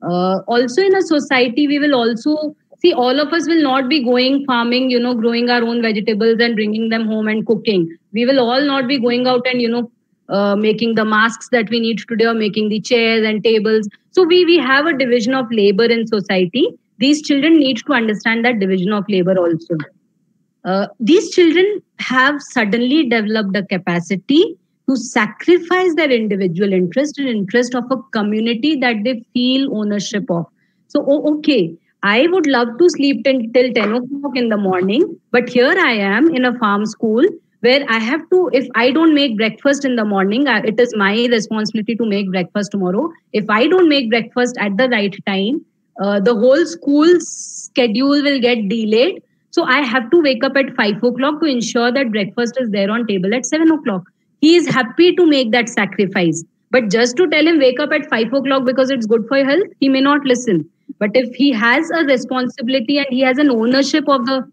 Also in a society, we will also see all of us will not be going farming, growing our own vegetables and bringing them home and cooking. We will all not be going out and making the masks that we need today or making the chairs and tables. So we have a division of labor in society. These children need to understand that division of labor also. These children have suddenly developed a capacity to sacrifice their individual interest and interest of a community that they feel ownership of. So, okay, I would love to sleep till 10 o'clock in the morning, but here I am in a farm school where I have to, if I don't make breakfast in the morning, it is my responsibility to make breakfast tomorrow. If I don't make breakfast at the right time, the whole school's schedule will get delayed. So I have to wake up at 5 o'clock to ensure that breakfast is there on table at 7 o'clock. He is happy to make that sacrifice. But just to tell him wake up at 5 o'clock because it's good for your health, he may not listen. But if he has a responsibility and he has an ownership of the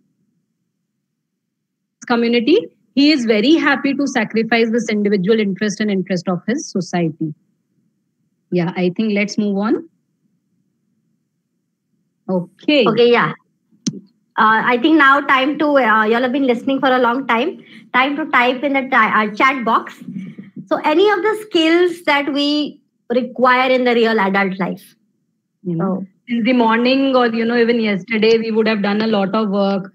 community, he is very happy to sacrifice this individual interest and interest of his society. Yeah, I think let's move on. Okay. Okay, yeah. I think now time to, you all have been listening for a long time. Time to type in the chat box. So any of the skills that we require in the real adult life. In the morning or, even yesterday, we would have done a lot of work,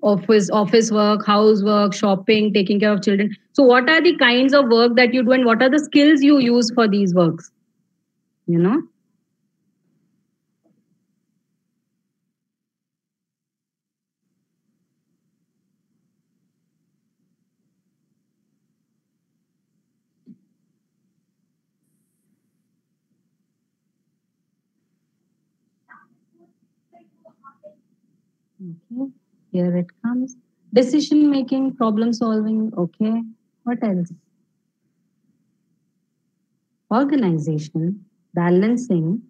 office work, housework, shopping, taking care of children. So what are the kinds of work that you do and what are the skills you use for these works? Okay, here it comes. Decision making, problem solving. Okay, what else? Organization, balancing.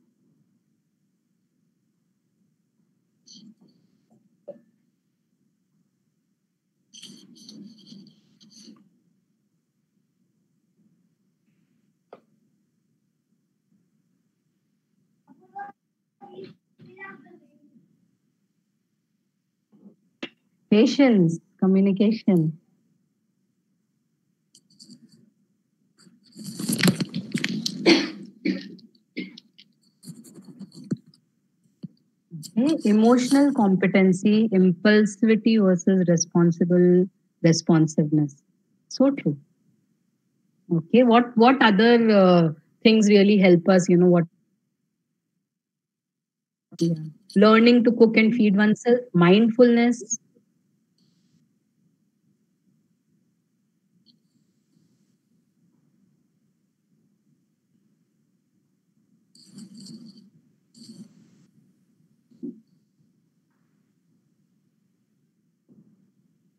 Patience, communication. Okay. Emotional competency, impulsivity versus responsiveness. So true. Okay, what other things really help us? Learning to cook and feed oneself, mindfulness.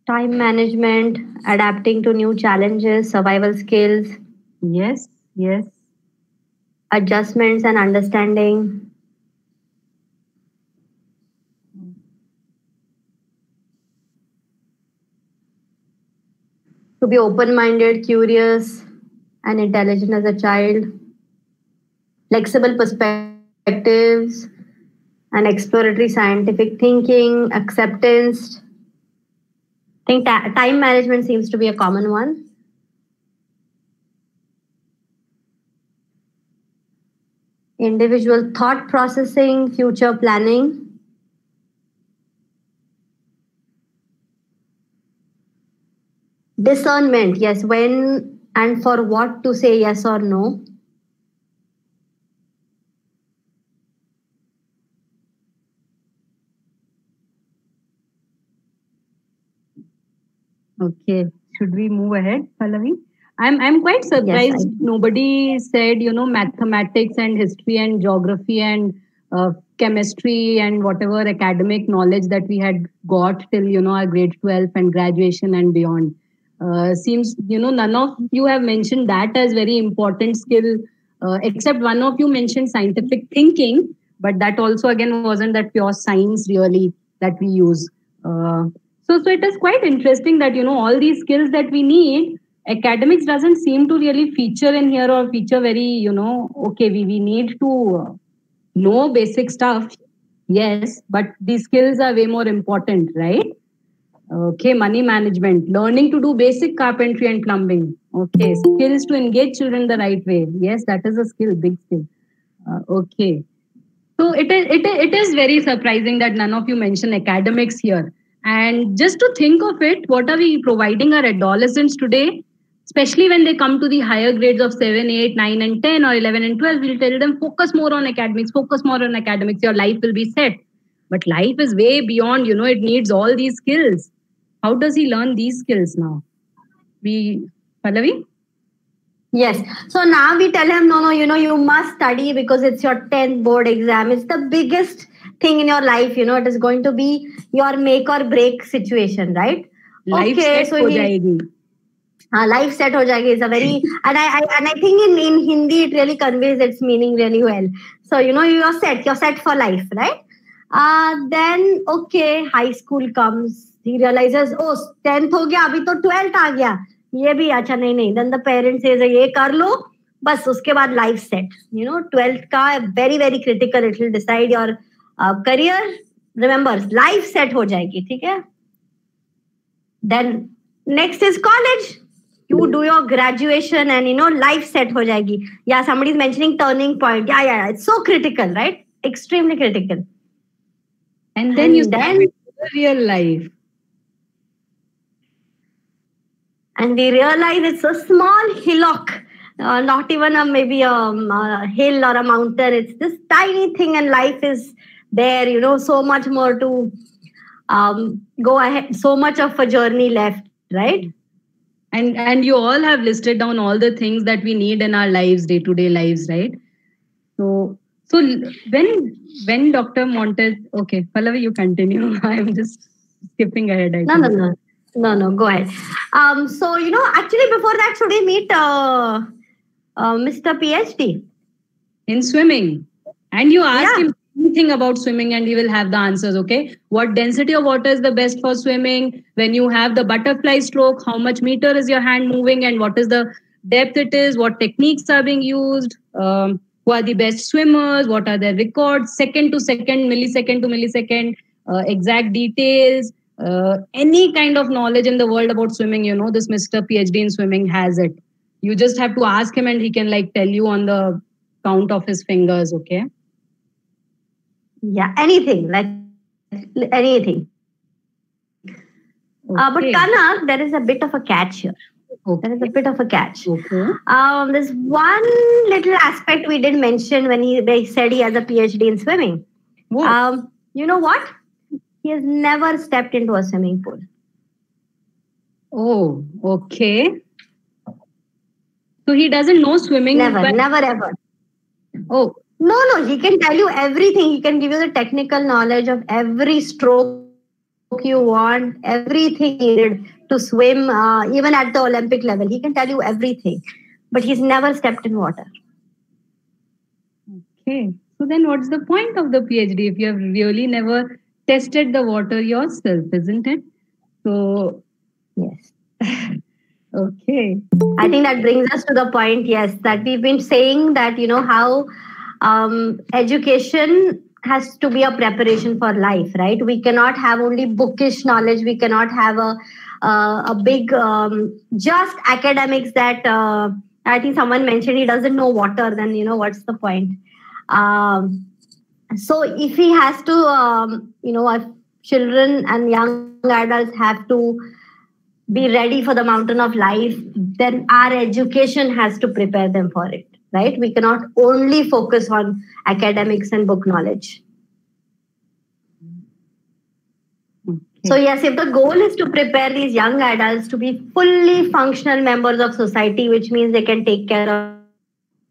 Time management, adapting to new challenges, survival skills. Yes. Adjustments and understanding. To be open-minded, curious, and intelligent as a child. Flexible perspectives and exploratory scientific thinking, acceptance. I think time management seems to be a common one. Individual thought processing, future planning. Discernment, yes, when and for what to say yes or no. Okay, should we move ahead, Pallavi? I'm quite surprised. Yes, nobody said mathematics and history and geography and chemistry and whatever academic knowledge that we had got till our grade 12 and graduation and beyond. Seems none of you have mentioned that as very important skill, except one of you mentioned scientific thinking, but that also again wasn't that pure science really that we use. So it is quite interesting that all these skills that we need, academics doesn't seem to really feature in here or feature very, okay, we need to know basic stuff. Yes, but these skills are way more important, right? Okay, money management, learning to do basic carpentry and plumbing. Okay, skills to engage children the right way. Yes, that is a skill, big skill. Okay. So it is very surprising that none of you mention academics here. And just to think of it, what are we providing our adolescents today? Especially when they come to the higher grades of 7, 8, 9, and 10 or 11 and 12, we'll tell them focus more on academics, your life will be set. But life is way beyond, it needs all these skills. How does he learn these skills now? Pallavi? Yes. So now we tell him, no, you must study because it's your 10th board exam. It's the biggest thing in your life. It is going to be your make or break situation, right? Life set ho jayegi. Life set ho jayegi is a very, and I think in Hindi it really conveys its meaning really well. So, you're set for life, right? Then, okay, high school comes. He realizes, oh, 10th ho gaya, abhi to 12th aa gaya. ये भी अच्छा नहीं. Then the parent says ये कर लो बस उसके बाद life set. 12th का very very critical. It will decide your career. Remember, life set हो जाएगी, ठीक है? Then next is college. You do your graduation and life set हो जाएगी. Yeah, somebody is mentioning turning point. Yeah, it's so critical, right? Extremely critical. And then you start with real life. And we realize it's a small hillock, not even maybe a hill or a mountain. It's this tiny thing, and life is there. So much more to go ahead. So much of a journey left, right? And you all have listed down all the things that we need in our lives, day-to-day lives, right? So when Dr. Montes, okay, Pallavi, you continue. I'm just skipping ahead. No, go ahead. So, actually before that, should we meet Mr. PhD? In swimming. And you ask him anything about swimming and he will have the answers, okay? What density of water is the best for swimming? When you have the butterfly stroke, how much meter is your hand moving and what is the depth it is? What techniques are being used? Who are the best swimmers? What are their records? Second to second, millisecond to millisecond, exact details. Any kind of knowledge in the world about swimming, this Mr. PhD in swimming has it. You just have to ask him and he can tell you on the count of his fingers, okay? Yeah, anything, anything. Okay. But Kanak, there is a bit of a catch here. Okay. There is a bit of a catch. Okay. There's one little aspect we didn't mention when they said he has a PhD in swimming. What? You know what? He has never stepped into a swimming pool. Oh, okay. So he doesn't know swimming. Never ever. Oh. No, he can tell you everything. He can give you the technical knowledge of every stroke you want, everything needed to swim, even at the Olympic level. He can tell you everything. But he's never stepped in water. Okay. So then what's the point of the PhD if you have really never tested the water yourself, isn't it? So, yes. Okay. I think that brings us to the point, yes, that we've been saying that, how education has to be a preparation for life, right? We cannot have only bookish knowledge. We cannot have a big, just academics that I think someone mentioned he doesn't know water, then, what's the point? So if he has to, if children and young adults have to be ready for the mountain of life, then our education has to prepare them for it, right? We cannot only focus on academics and book knowledge. Okay. So yes, if the goal is to prepare these young adults to be fully functional members of society, which means they can take care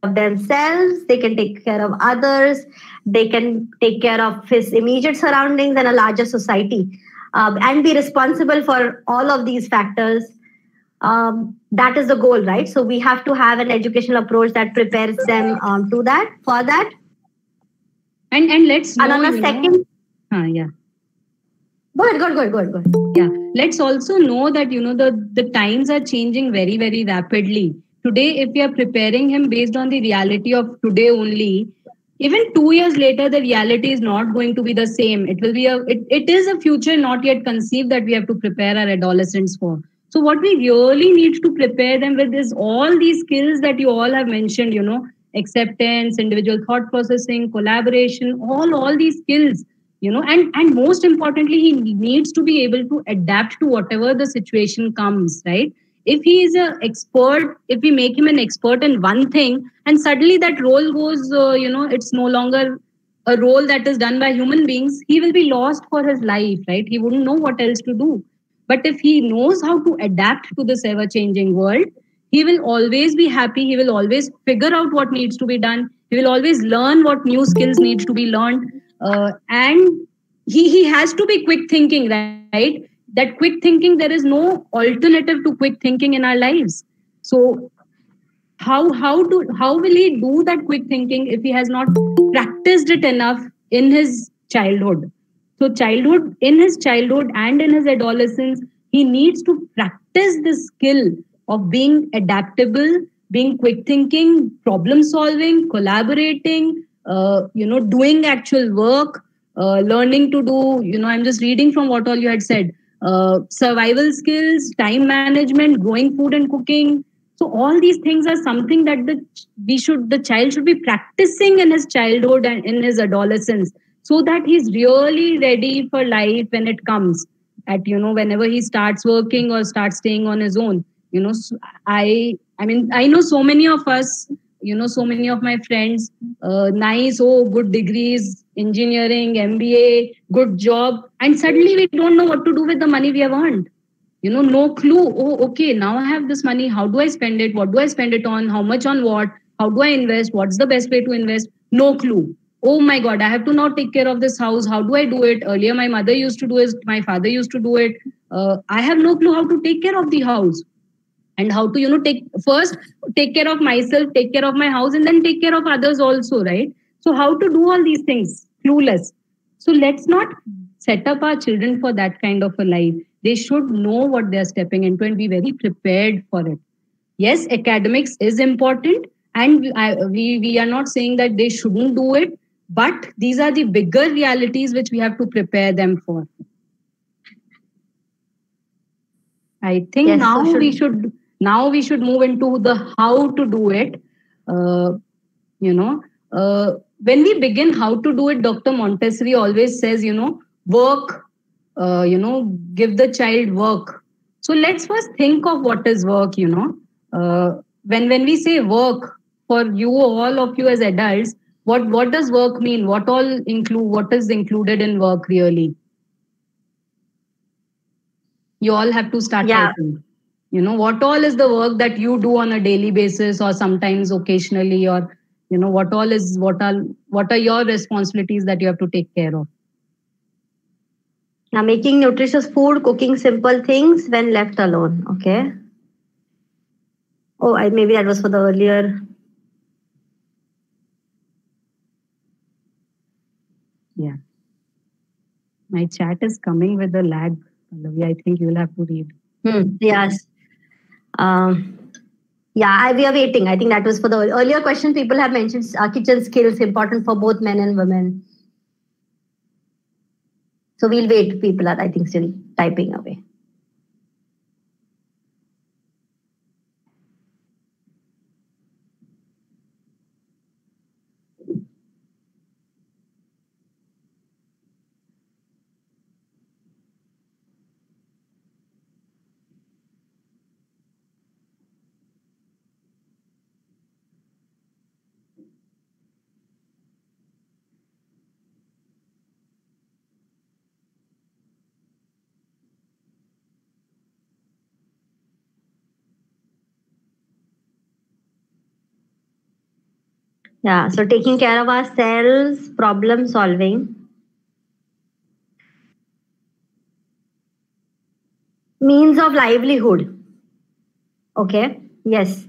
of themselves, they can take care of others, they can take care of his immediate surroundings and a larger society, and be responsible for all of these factors. That is the goal, right? So we have to have an educational approach that prepares them for that. And let's know, and on a second, yeah. Go ahead. Yeah, let's also know that the times are changing very, very rapidly. Today, if we are preparing him based on the reality of today only, even 2 years later, the reality is not going to be the same. It will be it is a future not yet conceived that we have to prepare our adolescents for. So what we really need to prepare them with is all these skills that you all have mentioned, acceptance, individual thought processing, collaboration, all these skills, and most importantly, he needs to be able to adapt to whatever the situation comes, right? If he is an expert, if we make him an expert in one thing and suddenly that role goes, it's no longer a role that is done by human beings, he will be lost for his life, right? He wouldn't know what else to do. But if he knows how to adapt to this ever changing world, he will always be happy. He will always figure out what needs to be done. He will always learn what new skills needs to be learned. And he has to be quick thinking, right? That quick thinking, there is no alternative to quick thinking in our lives. So how will he do that quick thinking if he has not practiced it enough in his childhood? So in his childhood and in his adolescence, he needs to practice the skill of being adaptable, being quick thinking, problem solving, collaborating, doing actual work, learning to do, I'm just reading from what all you had said, survival skills, time management, growing food and cooking. So all these things are something that the child should be practicing in his childhood and in his adolescence, so that he's really ready for life when it comes at, whenever he starts working or starts staying on his own. So I know so many of us, so many of my friends, nice, good degrees, engineering, MBA, good job, and suddenly we don't know what to do with the money we have earned. No clue. Oh, okay, now I have this money. How do I spend it? What do I spend it on? How much on what? How do I invest? What's the best way to invest? No clue. Oh my God, I have to now take care of this house. How do I do it? Earlier, my mother used to do it. My father used to do it. I have no clue how to take care of the house, and how to, take care of myself, take care of my house, and then take care of others also, right? So how to do all these things? Clueless. So let's not set up our children for that kind of a life. They should know what they're stepping into and be very prepared for it. Yes, academics is important, and we are not saying that they shouldn't do it, but these are the bigger realities which we have to prepare them for. I think Yes, now so we should move into the how to do it. When we begin how to do it, Dr. Montessori always says, work, give the child work. So let's first think of what is work. When we say work, for you, all of you as adults, what does work mean? What is included in work really? You all have to start yeah. typing. What all is the work that you do on a daily basis, or sometimes occasionally, or what are your responsibilities that you have to take care of? Now, making nutritious food, cooking simple things when left alone. Okay. Oh, maybe that was for the earlier. Yeah. My chat is coming with a lag. Pallavi, I think you will have to read. Yes. We are waiting. I think that was for the earlier question. People have mentioned kitchen skills important for both men and women. So we'll wait. People are, I think, still typing away. Yeah, so taking care of ourselves, problem solving. Means of livelihood. Okay, yes.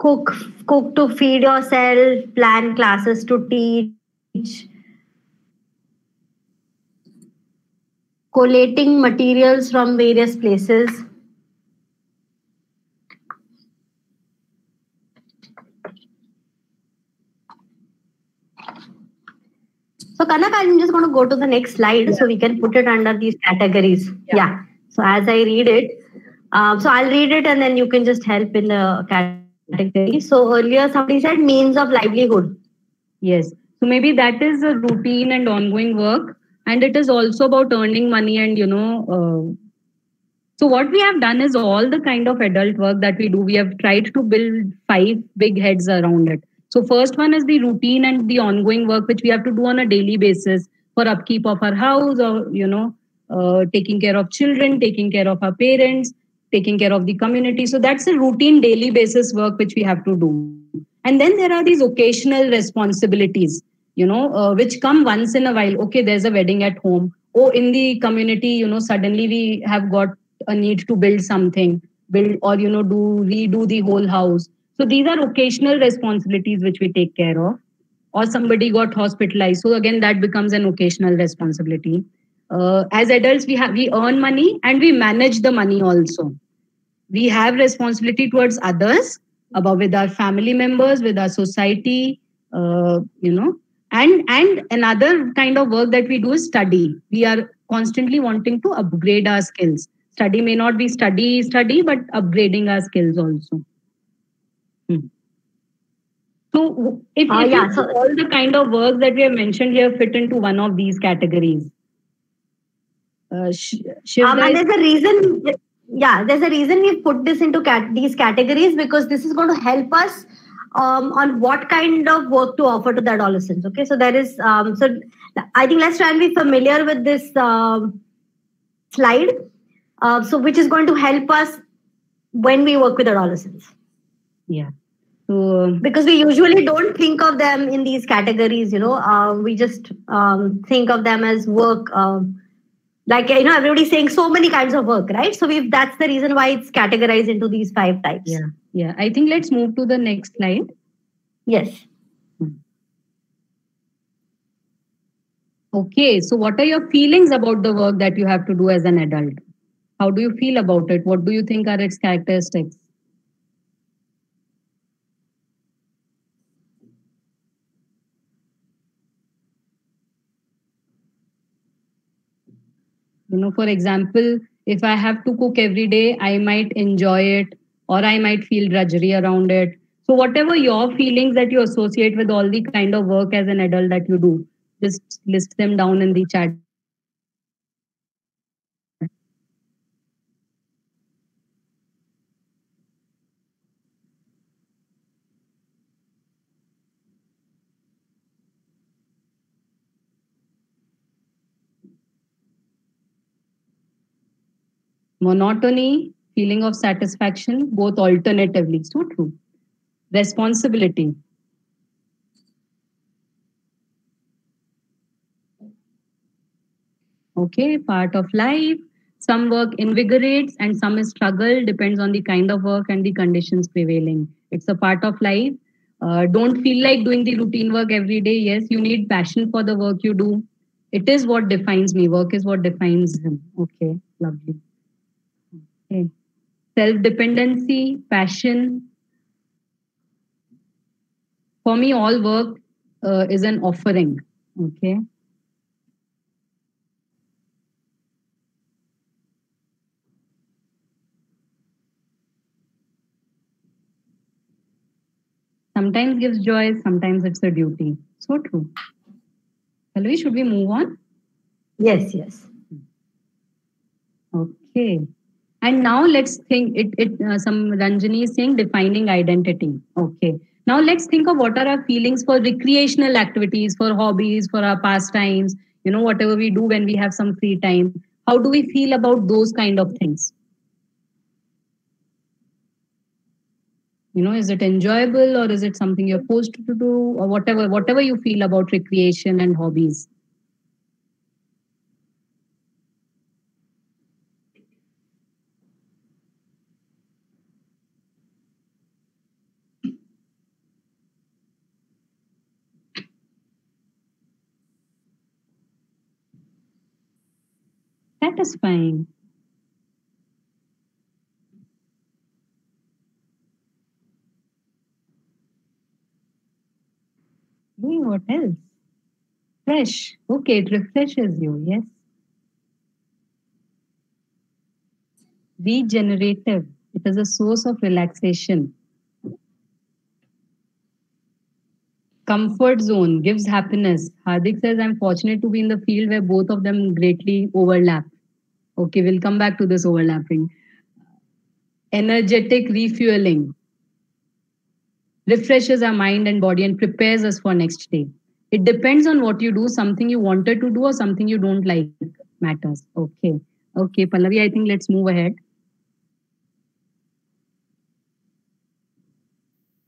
cook, cook to feed yourself, plan classes to teach, collating materials from various places. So Kanak, I'm just going to go to the next slide so we can put it under these categories. Yeah. So as I read it, so I'll read it and then you can just help in the category. So earlier somebody said means of livelihood. Yes. So maybe that is a routine and ongoing work. And it is also about earning money and, so what we have done is all the kind of adult work that we do, we have tried to build 5 big heads around it. So first one is the routine and the ongoing work, which we have to do on a daily basis for upkeep of our house or, taking care of children, taking care of our parents, taking care of the community. So that's a routine daily basis work, which we have to do. And then there are these occasional responsibilities, which come once in a while. Okay, there's a wedding at home. Oh, in the community, suddenly we have got a need to build something, build or do redo the whole house. So these are occasional responsibilities which we take care of. Or somebody got hospitalized, so again that becomes an occasional responsibility. As adults, we earn money and we manage the money also. We have responsibility towards others, about with our family members, with our society, and another kind of work that we do is study. We are constantly wanting to upgrade our skills. Study may not be study, but upgrading our skills also. So if all the kind of work that we have mentioned here fit into one of these categories. And there's a reason. Yeah, there's a reason we've put this into these categories, because this is going to help us on what kind of work to offer to the adolescents. Okay, so there is. So I think let's try and be familiar with this slide. So which is going to help us when we work with adolescents. Yeah. So, because we usually don't think of them in these categories, we just think of them as work. Like, everybody's saying so many kinds of work, right? So that's the reason why it's categorized into these 5 types. Yeah. I think let's move to the next slide. Yes. Okay. So what are your feelings about the work that you have to do as an adult? How do you feel about it? What do you think are its characteristics? For example, if I have to cook every day, I might enjoy it or I might feel drudgery around it. So whatever your feelings that you associate with all the kind of work as an adult that you do, just list them down in the chat. Monotony, feeling of satisfaction, both alternatively. So true. Responsibility. Okay, part of life. Some work invigorates and some is struggle, depends on the kind of work and the conditions prevailing. It's a part of life. Don't feel like doing the routine work every day. Yes, you need passion for the work you do. It is what defines me. Work is what defines him. Okay, lovely. Okay. Self-dependency, passion. For me, all work is an offering. Okay. Sometimes gives joy, sometimes it's a duty. So true. Pallavi, should we move on? Yes. Okay. And now let's think, some Ranjani is saying defining identity. Okay. Now let's think of what are our feelings for recreational activities, for hobbies, for our pastimes, whatever we do when we have some free time. How do we feel about those kind of things? Is it enjoyable or is it something you're forced to do, or whatever you feel about recreation and hobbies? satisfying. Hey, what else? Fresh. Okay, it refreshes you. Yes. Regenerative. It is a source of relaxation. Comfort zone gives happiness. Hardik says, I'm fortunate to be in the field where both of them greatly overlap. Okay, we'll come back to this overlapping. Energetic refueling refreshes our mind and body and prepares us for next day. It depends on what you do. Something you wanted to do or something you don't like matters. Okay. Okay, Pallavi, I think let's move ahead.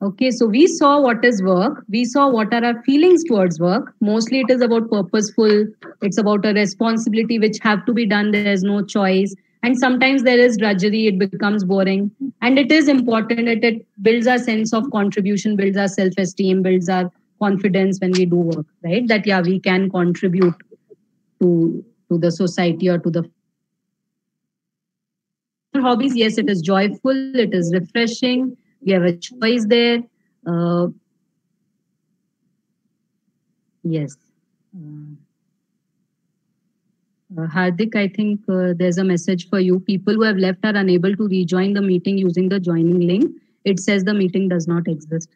Okay, so we saw what is work. We saw what are our feelings towards work. Mostly it is about purposeful. It's about a responsibility which have to be done. There is no choice. And sometimes there is drudgery. It becomes boring. And it is important that it builds our sense of contribution, builds our self-esteem, builds our confidence when we do work, right? That, yeah, we can contribute to the society or to the hobbies. Yes, it is joyful. It is refreshing. We have a choice there. Yes. Hardik, I think there's a message for you. People who have left are unable to rejoin the meeting using the joining link. It says the meeting does not exist.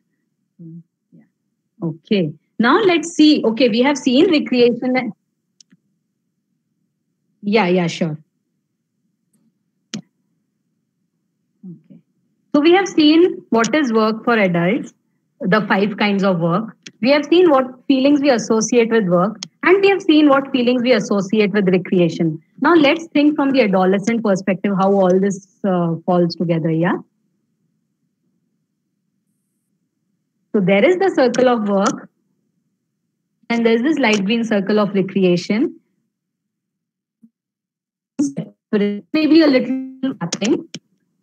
Yeah. Okay. Now let's see. Okay, we have seen recreation. Yeah, sure. Okay. So we have seen what is work for adults, the 5 kinds of work. We have seen what feelings we associate with work, and we have seen what feelings we associate with recreation. Now let's think from the adolescent perspective how all this falls together. Yeah. So there is the circle of work, and there's this light green circle of recreation. Maybe a little happening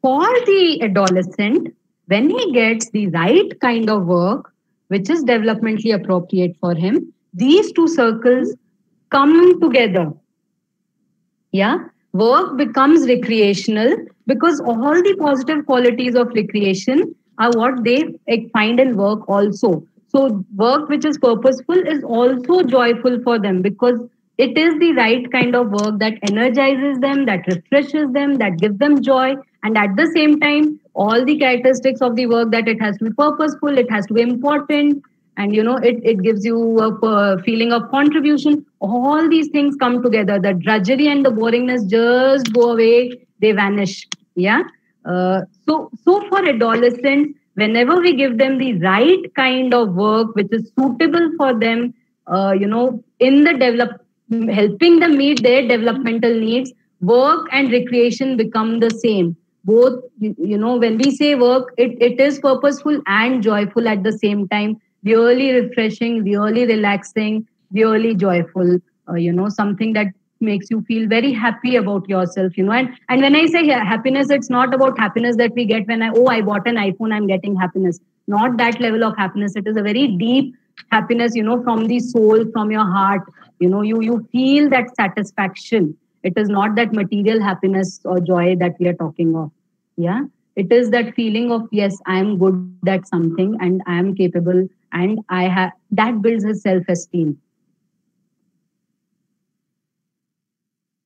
for the adolescent when he gets the right kind of work, which is developmentally appropriate for him. These 2 circles come together. Yeah, work becomes recreational because all the positive qualities of recreation are what they find in work also. So work which is purposeful is also joyful for them because it is the right kind of work that energizes them, that refreshes them, that gives them joy. And at the same time, all the characteristics of the work, that it has to be purposeful, it has to be important, and it gives you a feeling of contribution. All these things come together. The drudgery and the boringness just go away, they vanish. Yeah. So for adolescents, whenever we give them the right kind of work which is suitable for them, in the helping them meet their developmental needs, work and recreation become the same. Both, when we say work, it is purposeful and joyful at the same time, really refreshing, really relaxing, really joyful, something that makes you feel very happy about yourself, and when I say happiness, it's not about happiness that we get when I bought an iPhone, I'm getting happiness. Not that level of happiness. It is a very deep happiness, from the soul, from your heart. You feel that satisfaction. It is not that material happiness or joy that we are talking of. Yeah. It is that feeling of, yes, I am good at something and I am capable, and I have that builds his self-esteem.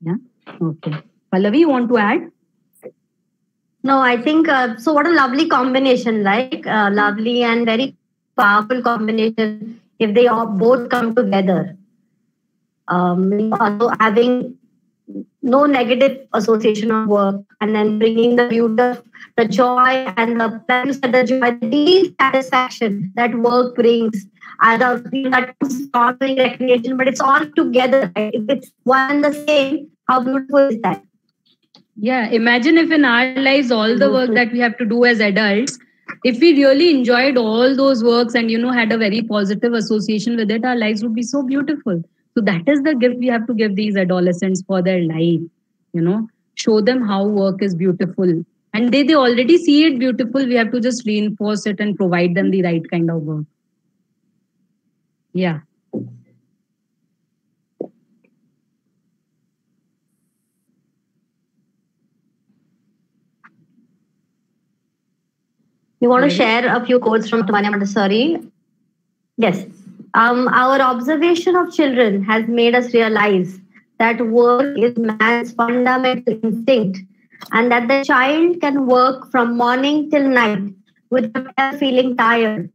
Yeah. Okay. Pallavi, you want to add? No, I think so. What a lovely combination, like lovely and very powerful combination. If they all both come together, also having no negative association of work, and then bringing the beauty of the joy and the joy, the satisfaction that work brings. Either that not doing recreation, but it's all together. Right? If it's one and the same, how beautiful is that? Yeah, imagine if in our lives all the work that we have to do as adults, if we really enjoyed all those works and had a very positive association with it, our lives would be so beautiful. So that is the gift we have to give these adolescents for their life. Show them how work is beautiful, and they already see it beautiful. We have to just reinforce it and provide them the right kind of work. Yeah. You want to Right. share a few quotes from Tanya Montessori? Yes. Our observation of children has made us realize that work is man's fundamental instinct and that the child can work from morning till night without ever feeling tired,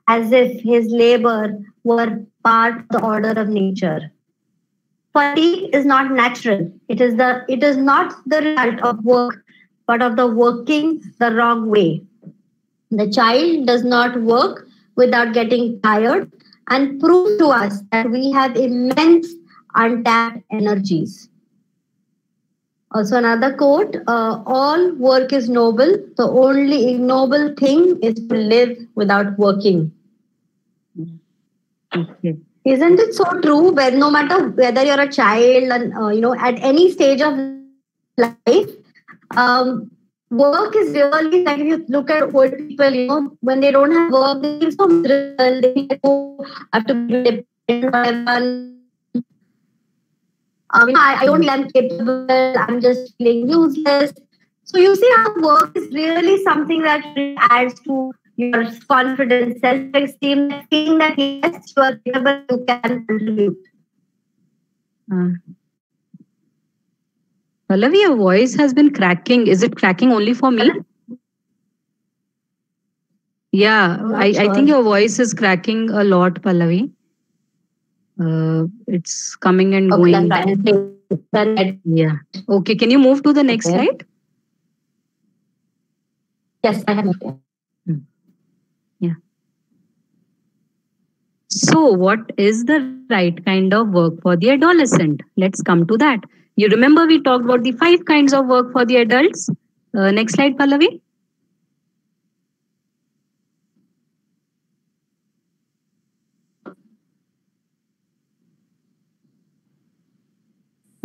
as if his labor were part of the order of nature. Fatigue is not natural. It is not the result of work, but of the working the wrong way. The child does not work without getting tired and proves to us that we have immense untapped energies. Also, another quote, all work is noble. The only ignoble thing is to live without working. Okay. Isn't it so true? Where no matter whether you're a child and at any stage of life, work is really like if you look at old people, when they don't have work, they feel so miserable. They have to be dependent on everyone. I don't feel I'm capable. I'm just feeling useless. So you see how work is really something that really adds to your confidence, self-esteem, feeling that yes, you are capable, you can contribute. Pallavi, your voice has been cracking. Is it cracking only for me? Yeah, I think your voice is cracking a lot, Pallavi. It's coming and Okay, going. Yeah. Okay, can you move to the next slide? Yes, I have moved. Yeah. So, what is the right kind of work for the adolescent? Let's come to that. You remember we talked about the 5 kinds of work for the adults? Next slide, Pallavi.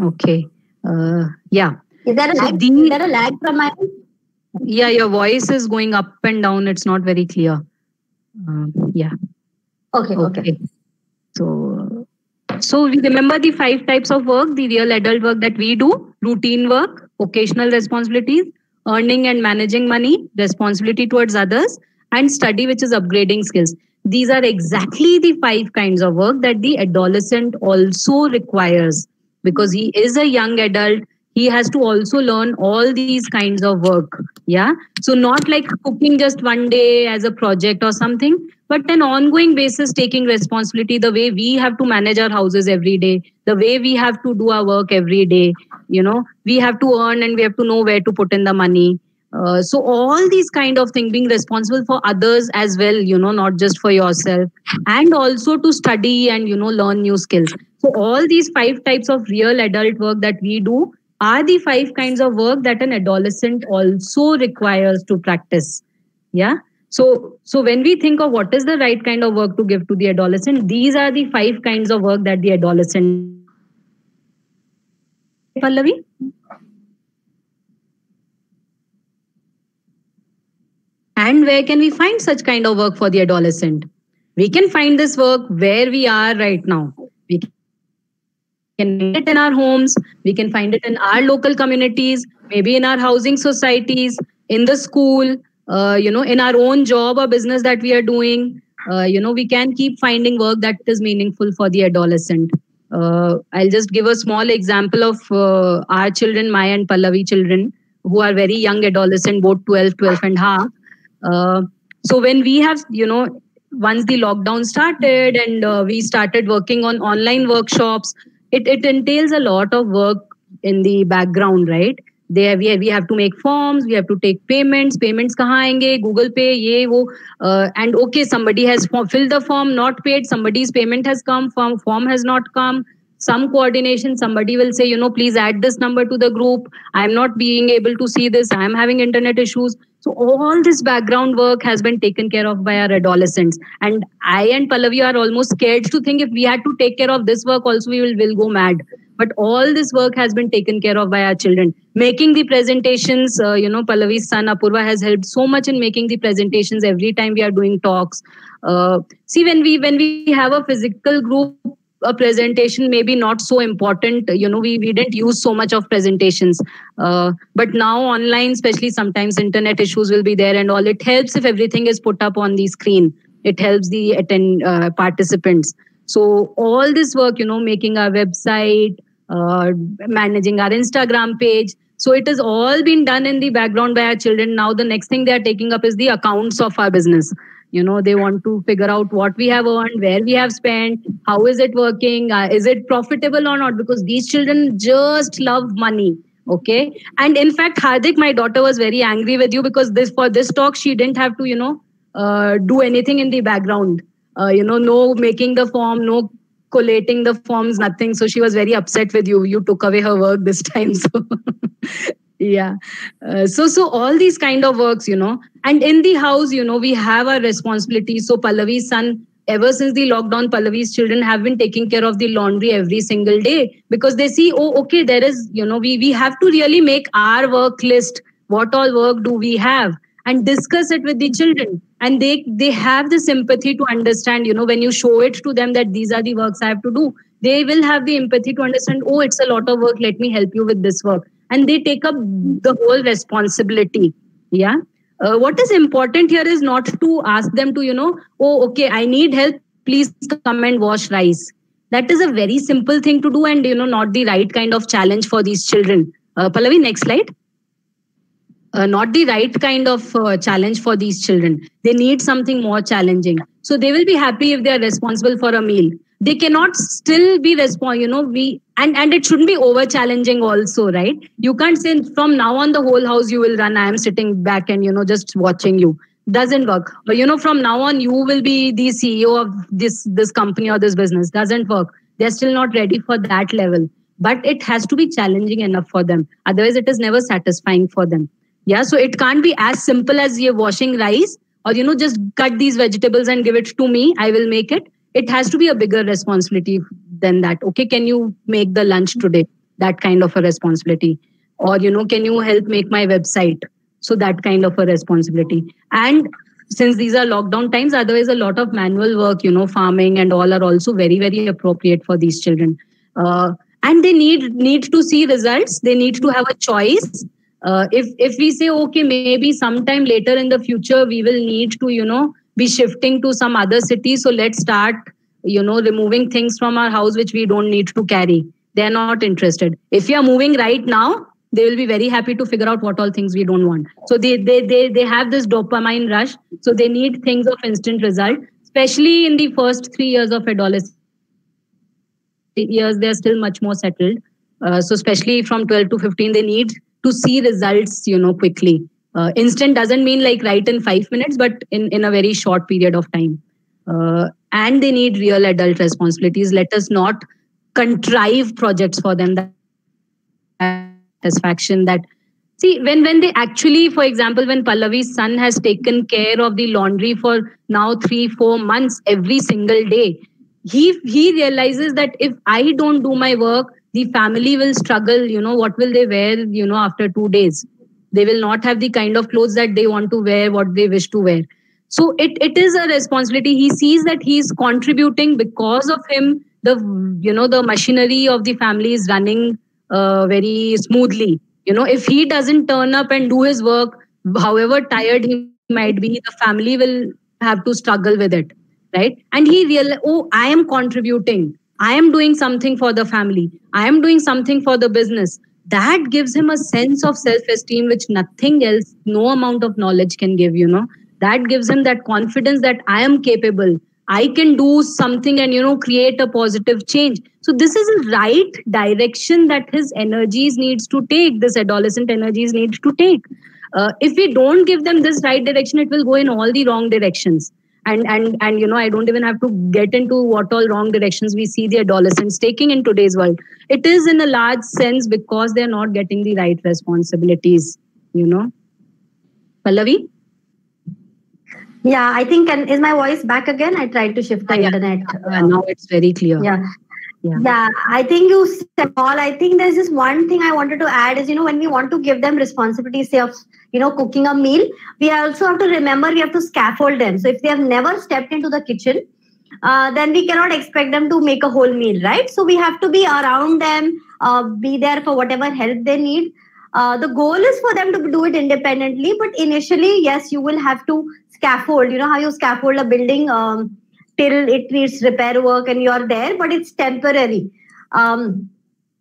Okay. Yeah. Is there a So lag? the- Is there a lag from my end? Yeah, your voice is going up and down. It's not very clear. Yeah. Okay. So we remember the 5 types of work, the real adult work that we do, routine work, occasional responsibilities, earning and managing money, responsibility towards others, and study, which is upgrading skills. These are exactly the 5 kinds of work that the adolescent also requires because he is a young adult. He has to also learn all these kinds of work. Yeah. So not like cooking just one day as a project or something, but an ongoing basis, taking responsibility, the way we have to manage our houses every day, the way we have to do our work every day. We have to earn and we have to know where to put in the money. So all these kind of things, being responsible for others as well, not just for yourself, and also to study and learn new skills. So all these 5 types of real adult work that we do are the 5 kinds of work that an adolescent also requires to practice. Yeah. So when we think of what is the right kind of work to give to the adolescent, these are the 5 kinds of work that the adolescent. Pallavi? And where can we find such kind of work for the adolescent? We can find this work where we are right now. We can find it in our homes. We can find it in our local communities, maybe in our housing societies, in the school, in our own job or business that we are doing. We can keep finding work that is meaningful for the adolescent. I'll just give a small example of our children, Maya and Pallavi children, who are very young adolescent, both 12 and half. So when we have, once the lockdown started and we started working on online workshops, it entails a lot of work in the background, right? There we have to make forms, we have to take payments kahan aayenge, Google Pay, ye wo, and okay, somebody has filled the form, not paid, somebody's payment has come, form has not come, some coordination, somebody will say, please add this number to the group, I'm not being able to see this, I'm having internet issues. So all this background work has been taken care of by our adolescents. And I and Pallavi are almost scared to think if we had to take care of this work also, we'll go mad. But all this work has been taken care of by our children. Making the presentations, Pallavi's son Apurva has helped so much in making the presentations every time we are doing talks. See, when we have a physical group, a presentation maybe not so important. We didn't use so much of presentations. But now online, especially sometimes internet issues will be there and all. It helps if everything is put up on the screen. It helps the participants. So all this work, making our website, managing our Instagram page. So it has all been done in the background by our children. Now the next thing they are taking up is the accounts of our business. They want to figure out what we have earned, where we have spent, how is it working, is it profitable or not? Because these children just love money. Okay. And in fact, Hardik, my daughter was very angry with you because for this talk, she didn't have to, do anything in the background. No making the form, no collating the forms, nothing. So she was very upset with you. You took away her work this time. So yeah. So all these kind of works, and in the house, we have our responsibility. So Pallavi's son, ever since the lockdown, Pallavi's children have been taking care of the laundry every single day because they see, oh, okay, there is, we have to really make our work list. What all work do we have? And discuss it with the children. And they have the sympathy to understand, when you show it to them that these are the works I have to do, they will have the empathy to understand, oh, it's a lot of work. Let me help you with this work. And they take up the whole responsibility. Yeah. What is important here is not to ask them to, oh, okay, I need help. Please come and wash rice. That is a very simple thing to do and, not the right kind of challenge for these children. Pallavi, next slide. Not the right kind of challenge for these children. They need something more challenging. So they will be happy if they are responsible for a meal. They cannot still be responsible, and it shouldn't be over challenging also, right? You can't say from now on the whole house you will run. I am sitting back and, just watching you. Doesn't work. But, from now on you will be the CEO of this company or this business. Doesn't work. They're still not ready for that level. But it has to be challenging enough for them. Otherwise it is never satisfying for them. Yeah, so it can't be as simple as you're washing rice or, just cut these vegetables and give it to me. I will make it. It has to be a bigger responsibility than that. Okay, can you make the lunch today? That kind of a responsibility. Or, can you help make my website? So that kind of a responsibility. And since these are lockdown times, otherwise a lot of manual work, farming and all are also very, very appropriate for these children. And they need to see results. They need to have a choice. If we say, okay, maybe sometime later in the future, we will need to, be shifting to some other city. So let's start, removing things from our house, which we don't need to carry. They're not interested. If you are moving right now, they will be very happy to figure out what all things we don't want. So they have this dopamine rush. So they need things of instant result, especially in the first 3 years of adolescence. Years, they're still much more settled. So especially from 12 to 15, they need to see results, quickly. Instant doesn't mean like right in 5 minutes, but in a very short period of time. And they need real adult responsibilities. Let us not contrive projects for them. That satisfaction that, see, when they actually, for example, when Pallavi's son has taken care of the laundry for now 3-4 months every single day, he realizes that if I don't do my work, the family will struggle. What will they wear, after 2 days? They will not have the kind of clothes that they want to wear, what they wish to wear. So it is a responsibility. He sees that he is contributing. Because of him, the machinery of the family is running very smoothly. If he doesn't turn up and do his work, however tired he might be, the family will have to struggle with it, right? And he realizes, oh, I am contributing. I am doing something for the family. I am doing something for the business. That gives him a sense of self-esteem, which nothing else, no amount of knowledge can give, That gives him that confidence that I am capable. I can do something and, create a positive change. So this is a right direction that his energies needs to take, this adolescent energies needs to take. If we don't give them this right direction, it will go in all the wrong directions. And I don't even have to get into what all wrong directions we see the adolescents taking in today's world. It is in a large sense because they're not getting the right responsibilities, Pallavi? Yeah, I think, and is my voice back again? I tried to shift the internet. Now it's very clear. Yeah, I think you said all. I think there's just one thing I wanted to add is, when we want to give them responsibilities, say of, cooking a meal, we also have to remember we have to scaffold them. So if they have never stepped into the kitchen, then we cannot expect them to make a whole meal, right? So we have to be around them, be there for whatever help they need. The goal is for them to do it independently, but initially, yes, you will have to scaffold. You know how you scaffold a building till it needs repair work and you're there, but it's temporary.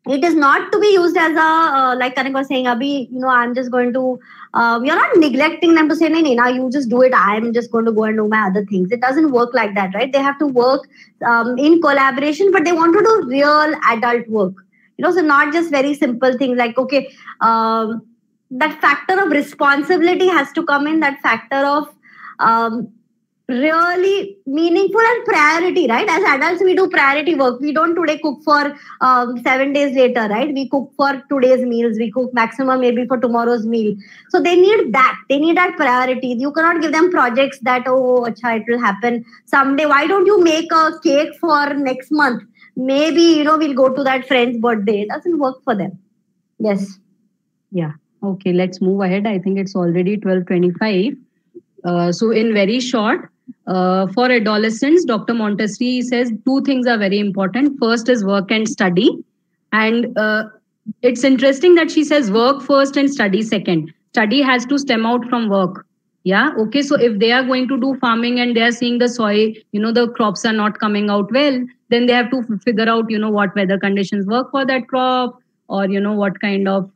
It is not to be used as a like Kanak was saying, Abhi, I'm just going to you're not neglecting them to say, no, now you just do it. I'm just going to go and do my other things. It doesn't work like that, right? They have to work in collaboration, but they want to do real adult work. So not just very simple things like, okay, that factor of responsibility has to come in, that factor of really meaningful and priority, right? As adults, we do priority work. We don't today cook for 7 days later, right? We cook for today's meals. We cook maximum maybe for tomorrow's meal. So they need that. They need that priority. You cannot give them projects that, oh, acha, it will happen someday. Why don't you make a cake for next month? Maybe, we'll go to that friend's birthday. It doesn't work for them. Yes. Yeah. Okay, let's move ahead. I think it's already 12:25. So in very short, for adolescents, Dr. Montessori says two things are very important. First is work and study. And it's interesting that she says work first and study second. Study has to stem out from work. Yeah. Okay. So if they are going to do farming and they are seeing the soil, the crops are not coming out well, then they have to figure out, what weather conditions work for that crop, or, what kind of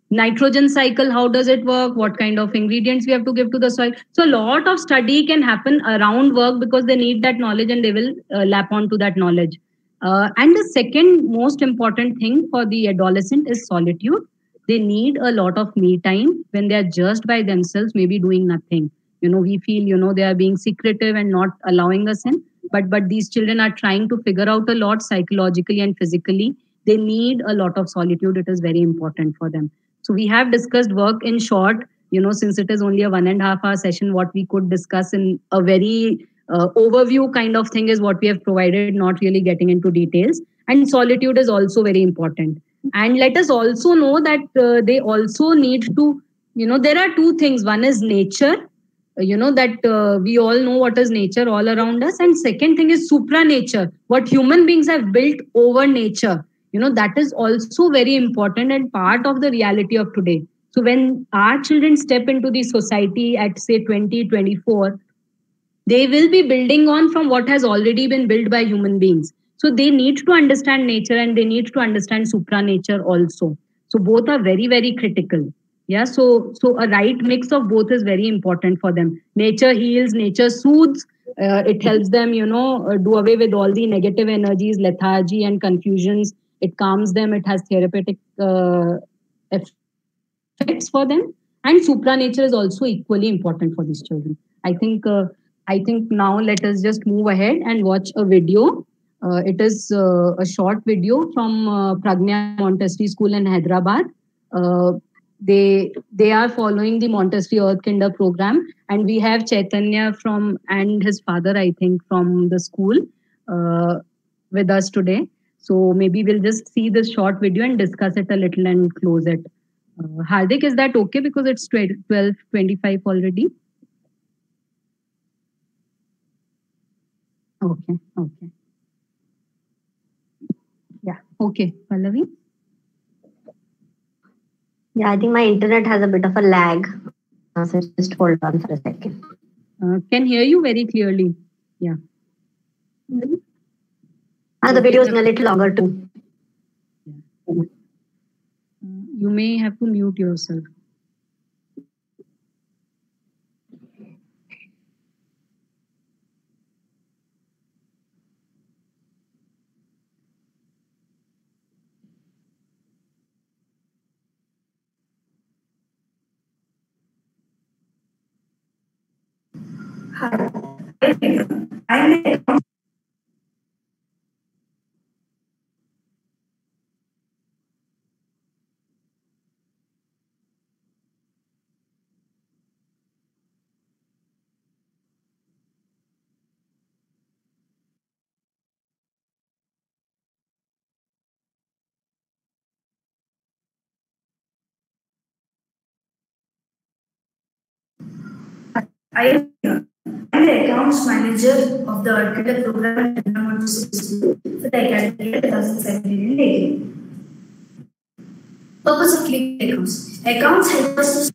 nitrogen cycle, how does it work, what kind of ingredients we have to give to the soil. So a lot of study can happen around work because they need that knowledge and they will lap on to that knowledge. And the second most important thing for the adolescent is solitude. They need a lot of me time when they are just by themselves, maybe doing nothing. We feel, they are being secretive and not allowing us in. But these children are trying to figure out a lot psychologically and physically. They need a lot of solitude. It is very important for them. So we have discussed work in short, since it is only a 1.5 hour session, what we could discuss in a very overview kind of thing is what we have provided, not really getting into details. And solitude is also very important. And let us also know that they also need to, there are two things. One is nature, that we all know what is nature all around us. And second thing is supranature, what human beings have built over nature. That is also very important and part of the reality of today. So when our children step into the society at say 2024, they will be building on from what has already been built by human beings. So they need to understand nature and they need to understand supranature also. So both are very, very critical. Yeah, so a right mix of both is very important for them. Nature heals, nature soothes. It helps them, do away with all the negative energies, lethargy and confusions. It calms them. It has therapeutic effects for them. And supranature is also equally important for these children. I think now let us just move ahead and watch a video. It is a short video from Pragnya Montessori School in Hyderabad. They are following the Montessori Earth Kinder program, and we have Chaitanya and his father, I think, from the school with us today. So maybe we'll just see this short video and discuss it a little and close it. Hardik, is that okay? Because it's 12:25 already. Okay. Yeah. Okay. Pallavi? Yeah, I think my internet has a bit of a lag. So just hold on for a second. Can hear you very clearly. Yeah. The video is a little longer too. You may have to mute yourself. the accounts manager of the Architect program at Montessori School for the academic year 2017-18. Purpose of keeping accounts. Accounts help us to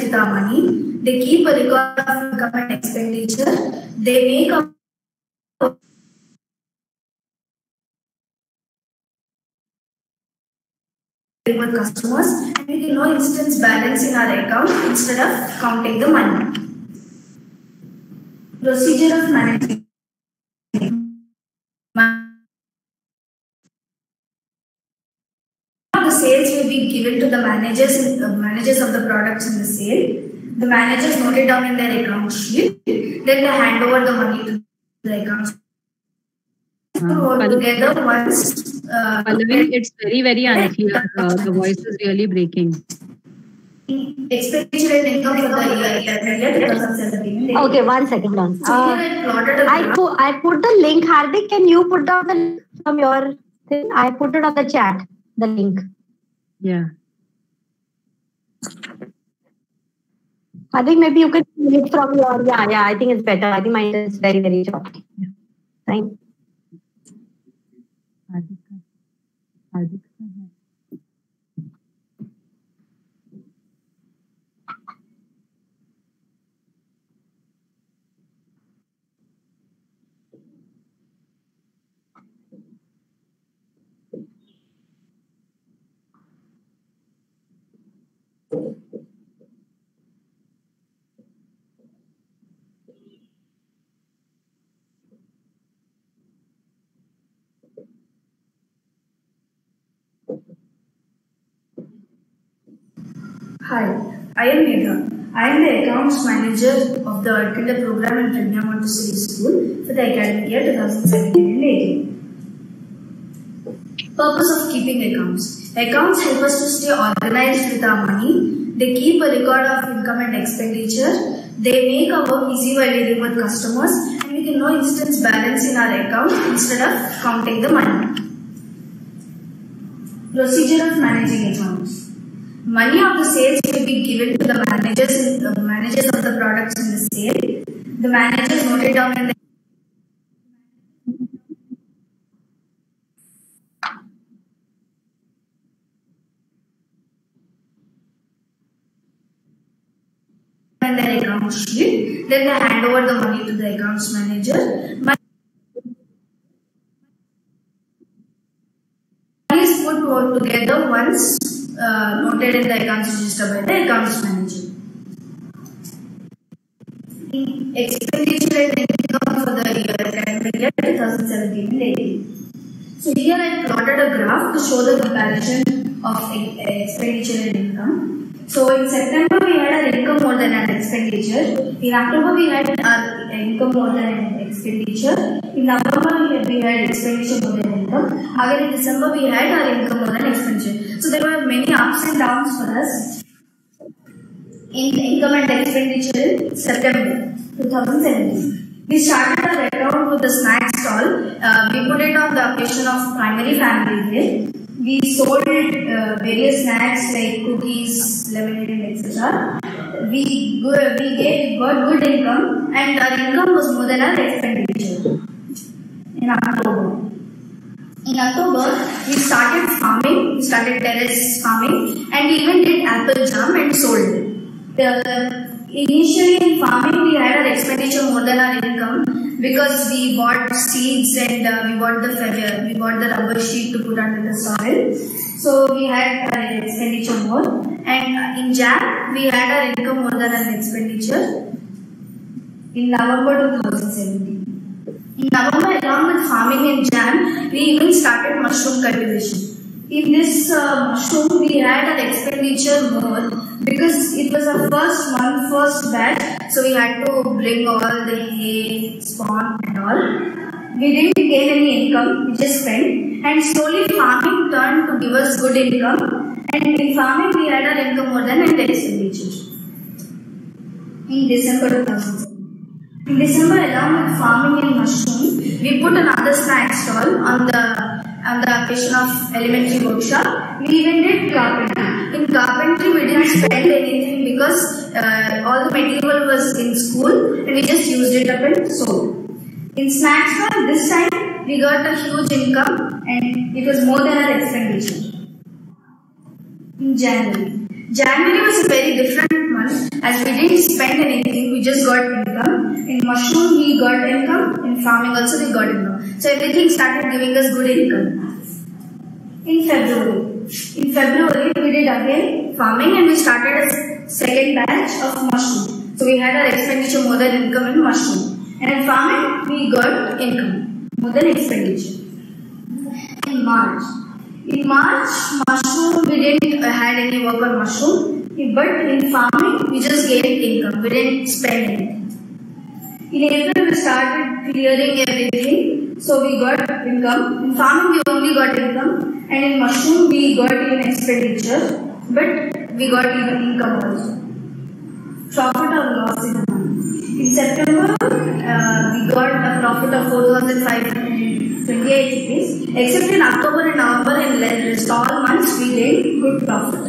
with our money. They keep a record of income and expenditure. They make a with customers, and we can know instance balance in our account instead of counting the money. Procedure of managing. The sales will be given to the managers of the products in the sale. The managers note it down in their account sheet. Then they hand over the money to the accounts. Together once. Pallavi, it's very, very unclear. The voice is really breaking. Expenditure and income for the year 2017. Okay, 1 second. I put the link. Hardik, can you put down the link from your thing? I put it on the chat, the link. Yeah. I think maybe you could see it from your, yeah, I think it's better. I think mine is very, very short. Yeah. Thank you. Hi, I am Megha. I am the accounts manager of the Architect program in Pragya Montessori School for the academic year 2017-18. Purpose of keeping accounts. Accounts help us to stay organized with our money. They keep a record of income and expenditure. They make our work easy while dealing with customers, and we can know instance balance in our account instead of counting the money. Procedure of managing accounts. Money of the sales will be given to the managers of the products in the sale. The managers note it down in the their account sheet. Then they hand over the money to the accounts manager. Money is put together once noted in the accounts register by the accounts manager. Expenditure and income for the academic year 2017-18. So here I plotted a graph to show the comparison of expenditure and income. So in September we had our income more than our expenditure. In October we had our income more than expenditure. In November we had expenditure more than income. Again in December we had our income more than expenditure. So there were many ups and downs for us in income and expenditure in September 2017. We started our account with the snack stall. We put it on the occasion of primary family day. We sold various snacks like cookies, lemonade, etc. We got good income, and our income was more than our expenditure. In October, we started farming. We started terrace farming, and we even did apple jam and sold it. Initially in farming, we had our expenditure more than our income because we bought seeds and we bought the rubber sheet to put under the soil. So we had our expenditure more, and in Jan we had our income more than our expenditure. In November 2017. In November, along with farming in Jan, we even started mushroom cultivation. In this mushroom, we had an expenditure more because it was our first batch, so we had to bring all the hay, spawn and all. We didn't gain any income, we just spent, and slowly farming turned to give us good income, and in farming we had our income more than our expenditure. In December 2007. In December, along with farming and mushroom, we put another snack stall on the on the occasion of elementary workshop. We even did carpentry. In carpentry, we didn't spend anything because all the material was in school and we just used it up and sold. In snacks bar, this time we got a huge income and it was more than our expenditure. In January. January was a very different month as we didn't spend anything, we just got income. In mushroom we got income, in farming also we got income. So everything started giving us good income. In February we did again farming and we started a second batch of mushroom. So we had our expenditure more than income in mushroom. And in farming we got income more than expenditure. In March, mushroom, we didn't had any work on mushroom, but in farming, we just gained income. We didn't spend anything. In April, we started clearing everything, so we got income. In farming, we only got income, and in mushroom, we got even expenditure, but we got even income also. Profit or loss in a month. In September, we got a profit of 4,528 rupees. Except in October and November and all months, we gained good profit.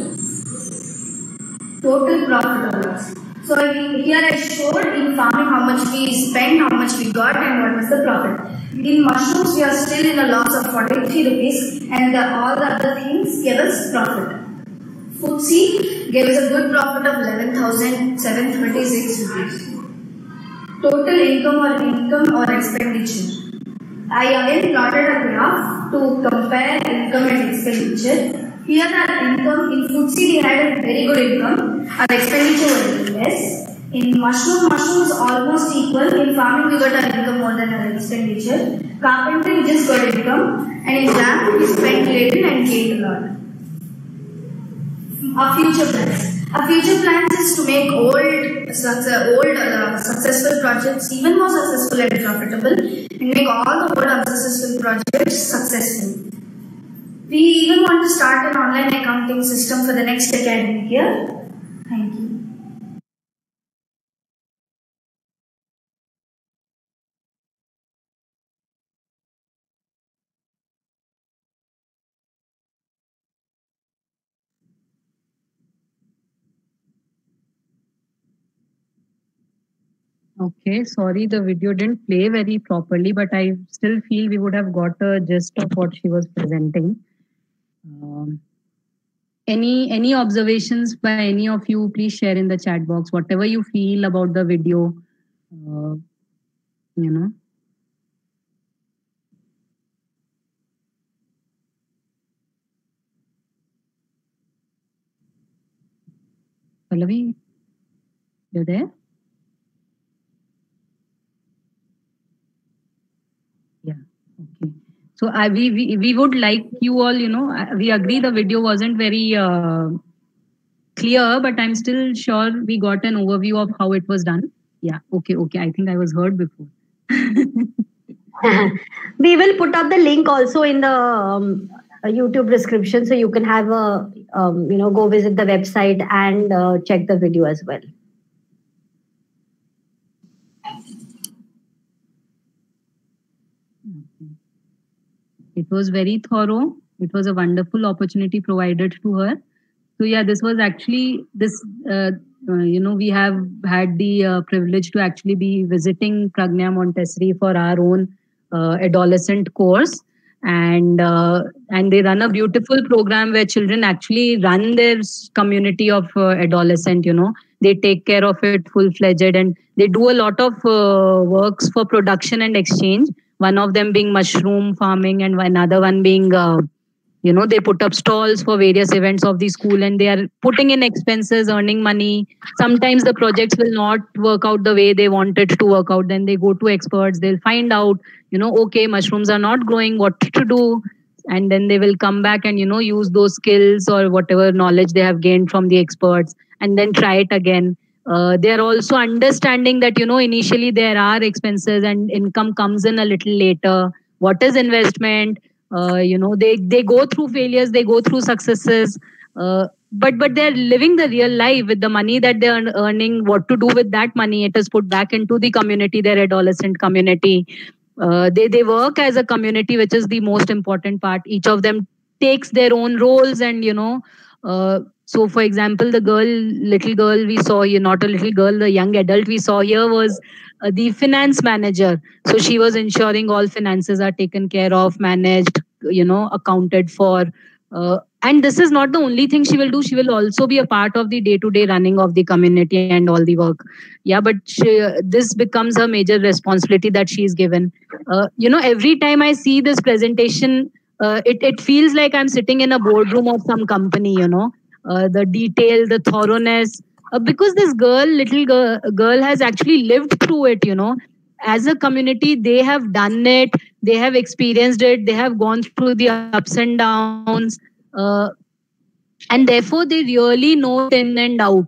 Total profit or loss. So here I showed in farming how much we spent, how much we got, and what was the profit. In mushrooms, we are still in a loss of 43 rupees, and all the other things gave us profit. Food seed gave us a good profit of 11,736 rupees. Total income or expenditure. I again plotted a graph to compare income and expenditure. Here our income in food seed we had a very good income. Our expenditure was less. In mushrooms almost equal. In farming we got our income more than our expenditure. Carpentry we just got income, and in jam we spent little and gained a lot. Our future plans is to make old successful projects even more successful and profitable, and make all the old unsuccessful projects successful. We even want to start an online accounting system for the next academic year. Thank you. Okay, sorry, the video didn't play very properly, but I still feel we would have got a gist of what she was presenting. Any observations by any of you? Please share in the chat box whatever you feel about the video. You know. Pallavi, you're there? Yeah. Okay. So we would like you all, we agree the video wasn't very clear, but I'm still sure we got an overview of how it was done. Yeah. Okay. I think I was heard before. We will put up the link also in the YouTube description, so you can have a go visit the website and check the video as well. It was very thorough. It was a wonderful opportunity provided to her. So yeah, this was actually this. We have had the privilege to actually be visiting Pragnya Montessori for our own adolescent course, and they run a beautiful program where children actually run their community of adolescent. They take care of it full-fledged, and they do a lot of works for production and exchange. One of them being mushroom farming, and another one being, they put up stalls for various events of the school, and they are putting in expenses, earning money. Sometimes the projects will not work out the way they wanted to work out. Then they go to experts. They'll find out, okay, mushrooms are not growing, what to do. And then they will come back and, use those skills or whatever knowledge they have gained from the experts, and then try it again. They are also understanding that, initially there are expenses and income comes in a little later. What is investment? They go through failures, they go through successes, but they're living the real life with the money that they're earning. What to do with that money? It is put back into the community, their adolescent community. They work as a community, which is the most important part. Each of them takes their own roles, and so for example, the little girl we saw here, not a little girl, the young adult we saw here was the finance manager. So she was ensuring all finances are taken care of, managed, accounted for. And this is not the only thing she will do. She will also be a part of the day-to-day running of the community and all the work. Yeah, but this becomes a major responsibility that she is given. Every time I see this presentation, it feels like I'm sitting in a boardroom of some company. The detail, the thoroughness, because this little girl has actually lived through it. As a community, they have done it, they have experienced it, they have gone through the ups and downs, and therefore they really know it in and out.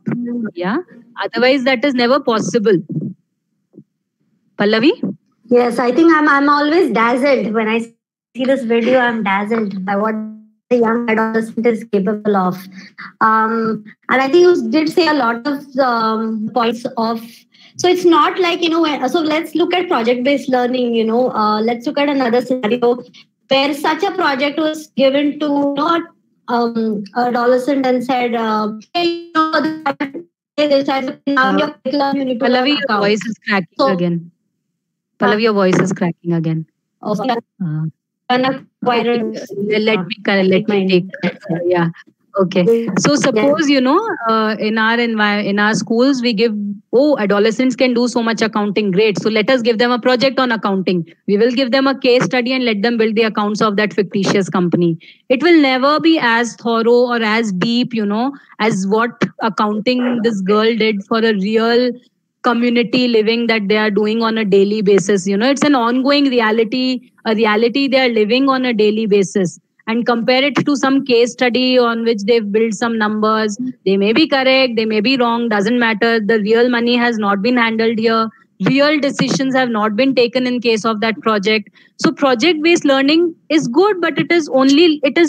Yeah, otherwise that is never possible. Pallavi? Yes, I think I'm always dazzled when I see this video. I'm dazzled by what the young adolescent is capable of. And I think you did say a lot of points of. So it's not like, so let's look at project-based learning, let's look at another scenario where such a project was given to adolescent and said, hey, Pallavi, your voice is cracking again. Pallavi, your voice is cracking again. Okay. Let me take. Yeah. Okay. So suppose in our schools we give, adolescents can do so much accounting. Great. So let us give them a project on accounting. We will give them a case study and let them build the accounts of that fictitious company. It will never be as thorough or as deep, as what accounting this girl did for a real community living that they are doing on a daily basis. It's an ongoing reality, a reality they are living on a daily basis. And compare it to some case study on which they've built some numbers. They may be correct, they may be wrong, doesn't matter. The real money has not been handled here. Real decisions have not been taken in case of that project. So project-based learning is good, but it is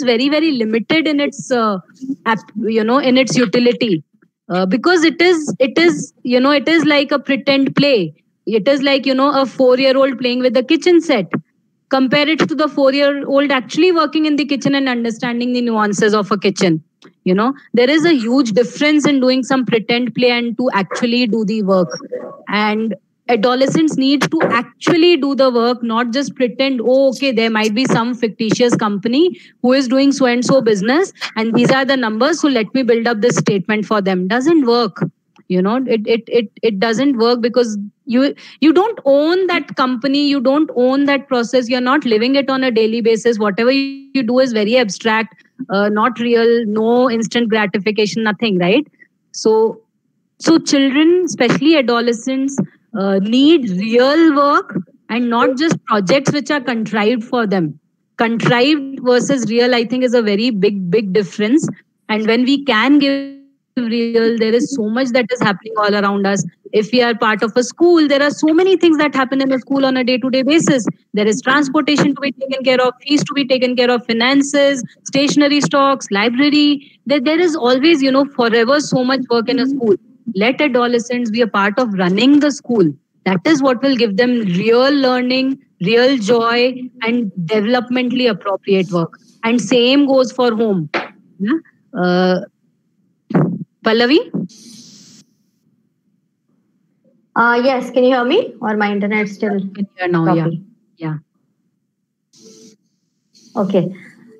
very, very limited in its, in its utility. Because it is like a pretend play. It is like, a 4-year-old playing with the kitchen set. Compare it to the 4-year-old actually working in the kitchen and understanding the nuances of a kitchen. There is a huge difference in doing some pretend play and to actually do the work. And adolescents need to actually do the work, not just pretend, there might be some fictitious company who is doing so and so business and these are the numbers, so let me build up this statement for them. Doesn't work. It doesn't work because you don't own that company, you don't own that process, you're not living it on a daily basis. Whatever you do is very abstract, not real, no instant gratification, nothing, right? So children, especially adolescents, need real work and not just projects which are contrived for them. Contrived versus real, I think, is a very big difference. And when we can give real, there is so much that is happening all around us. If we are part of a school, there are so many things that happen in a school on a day-to-day basis. There is transportation to be taken care of, fees to be taken care of, finances, stationery stocks, library. There is always, forever so much work in a school. Let adolescents be a part of running the school. That is what will give them real learning, real joy, and developmentally appropriate work. And same goes for home. Yeah? Pallavi? Yes, can you hear me? Or my internet still? Can hear now, yeah. Okay.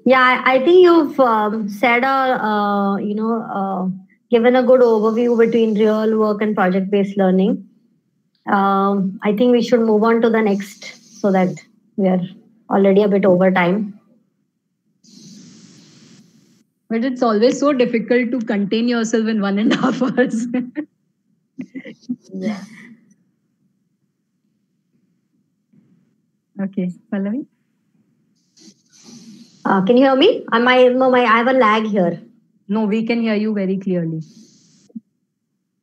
Yeah, I think you've said given a good overview between real work and project-based learning. I think we should move on to the next so that we are already a bit over time. But it's always so difficult to contain yourself in 1.5 hours. Yeah. Okay, Pallavi? Can you hear me? I have a lag here. No, we can hear you very clearly.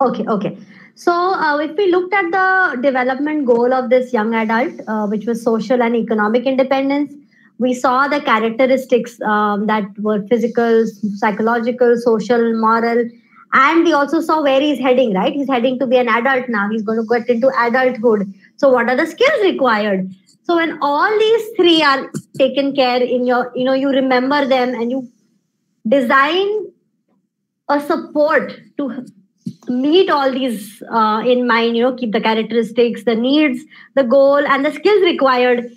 Okay. So if we looked at the development goal of this young adult, which was social and economic independence, we saw the characteristics that were physical, psychological, social, moral, and we also saw where he's heading, right? He's heading to be an adult now. He's going to get into adulthood. So what are the skills required? So when all these three are taken care in your, you remember them and you design a support to meet all these in mind, keep the characteristics, the needs, the goal, and the skills required.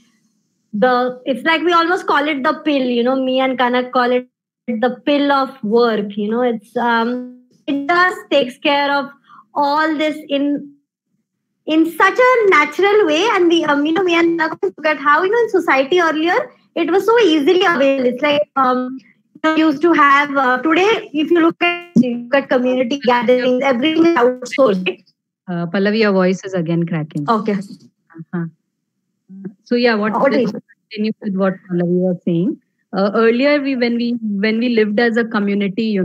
It's like we almost call it the pill, me and Kanak call it the pill of work. It just takes care of all this in such a natural way. And me and Kanak look at how, in society earlier, it was so easily available. It's like used to have today, if you look at community gatherings, everything is outsourced. Pallavi, your voice is again cracking. Okay. Uh-huh. So yeah, let's continue with what Pallavi was saying. Earlier, when we lived as a community,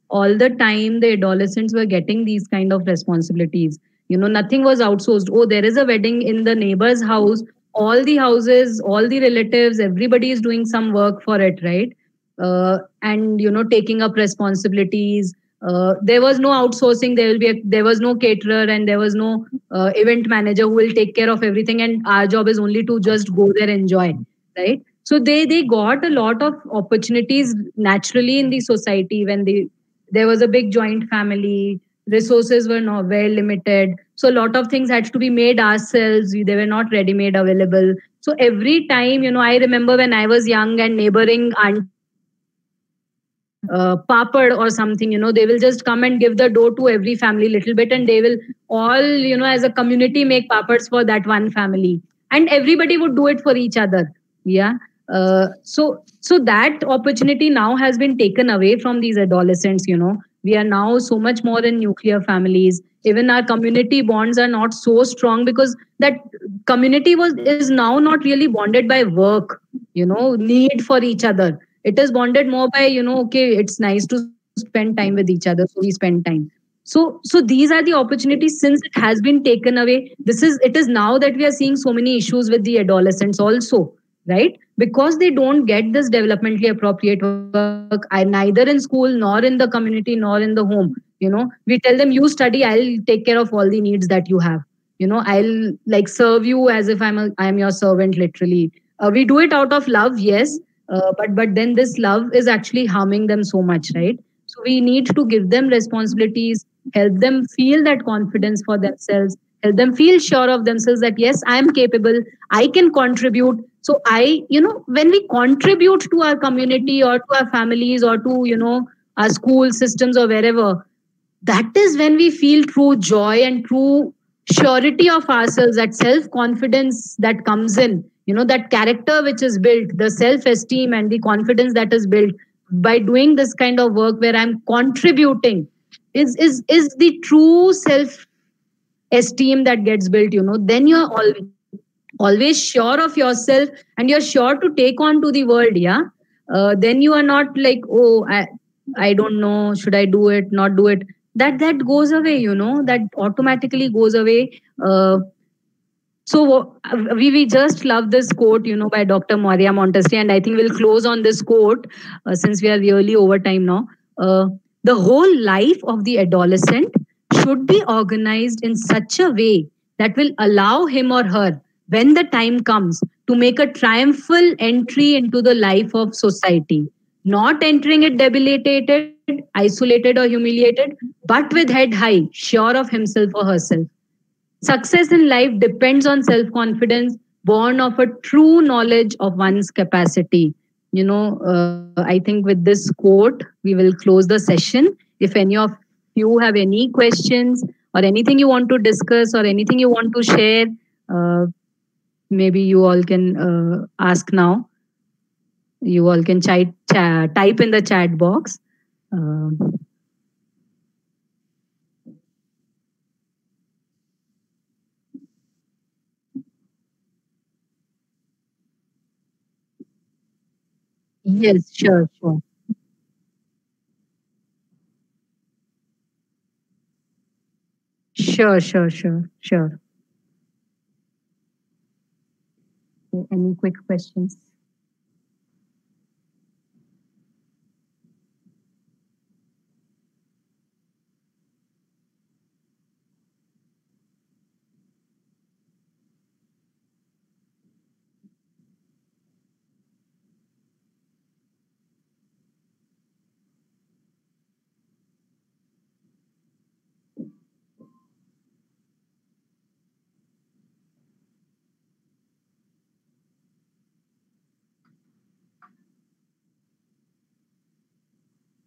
all the time the adolescents were getting these kind of responsibilities. Nothing was outsourced. Oh, there is a wedding in the neighbor's house. All the houses, all the relatives, everybody is doing some work for it, right? And taking up responsibilities. There was no outsourcing. There was no caterer, and there was no event manager who will take care of everything. And our job is only to just go there, enjoy, right? So they got a lot of opportunities naturally in the society when there was a big joint family. Resources were not very limited, so a lot of things had to be made ourselves. They were not ready made available. So every time, I remember when I was young and neighboring aunt papad or something, they will just come and give the dough to every family little bit, and they will all, as a community make papads for that one family, and everybody would do it for each other. Yeah. So that opportunity now has been taken away from these adolescents. We are now so much more in nuclear families. Even our community bonds are not so strong because that community is now not really bonded by work, need for each other. It is bonded more by, okay, it's nice to spend time with each other, so we spend time. So these are the opportunities. Since it has been taken away, it is now that we are seeing so many issues with the adolescents also, right? Because they don't get this developmentally appropriate work, neither in school nor in the community nor in the home. We tell them, you study, I'll take care of all the needs that you have. I'll like serve you as if I'm your servant, literally. We do it out of love, yes, but then this love is actually harming them so much, right? So we need to give them responsibilities, help them feel that confidence for themselves, help them feel sure of themselves that yes, I am capable, I can contribute. So when we contribute to our community or to our families or to our school systems or wherever, that is when we feel true joy and true surety of ourselves, that self confidence that comes in, that character which is built, the self esteem and the confidence that is built by doing this kind of work where I'm contributing is the true self esteem that gets built. Then you're always sure of yourself and you're sure to take on to the world. Yeah. Then you are not like, oh, I don't know, should I do it, not do it. That goes away, that automatically goes away. So we just love this quote, by Dr. Maria Montessori, and I think we'll close on this quote since we are really over time now. The whole life of the adolescent should be organized in such a way that will allow him or her, when the time comes, to make a triumphal entry into the life of society, not entering it debilitated, isolated, or humiliated, but with head high, sure of himself or herself. Success in life depends on self confidence, born of a true knowledge of one's capacity. I think with this quote, we will close the session. If any of you have any questions or anything you want to discuss or anything you want to share, maybe you all can ask now. You all can type in the chat box. Yes, sure. Sure. Any quick questions?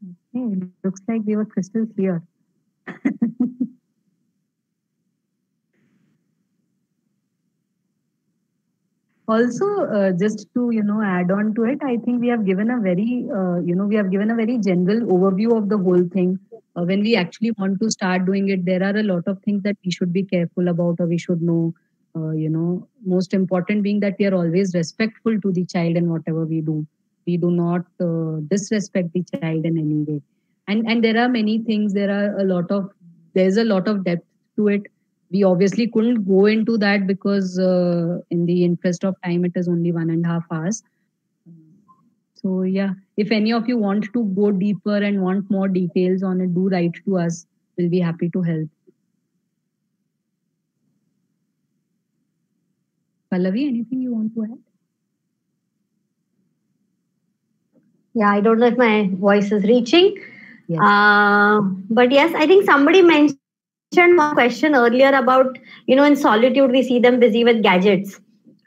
Okay, looks like we were crystal clear. Also, just to add on to it, I think we have given a very general overview of the whole thing. When we actually want to start doing it, there are a lot of things that we should be careful about, or we should know. Most important being that we are always respectful to the child in whatever we do. We do not disrespect the child in any way. And there are many things. There's a lot of depth to it. We obviously couldn't go into that because in the interest of time it is only 1.5 hours. So yeah, if any of you want to go deeper and want more details on it, do write to us. We'll be happy to help. Pallavi, anything you want to add? Yeah, I don't know if my voice is reaching. Yes. But yes, I think somebody mentioned one question earlier about, in solitude, we see them busy with gadgets.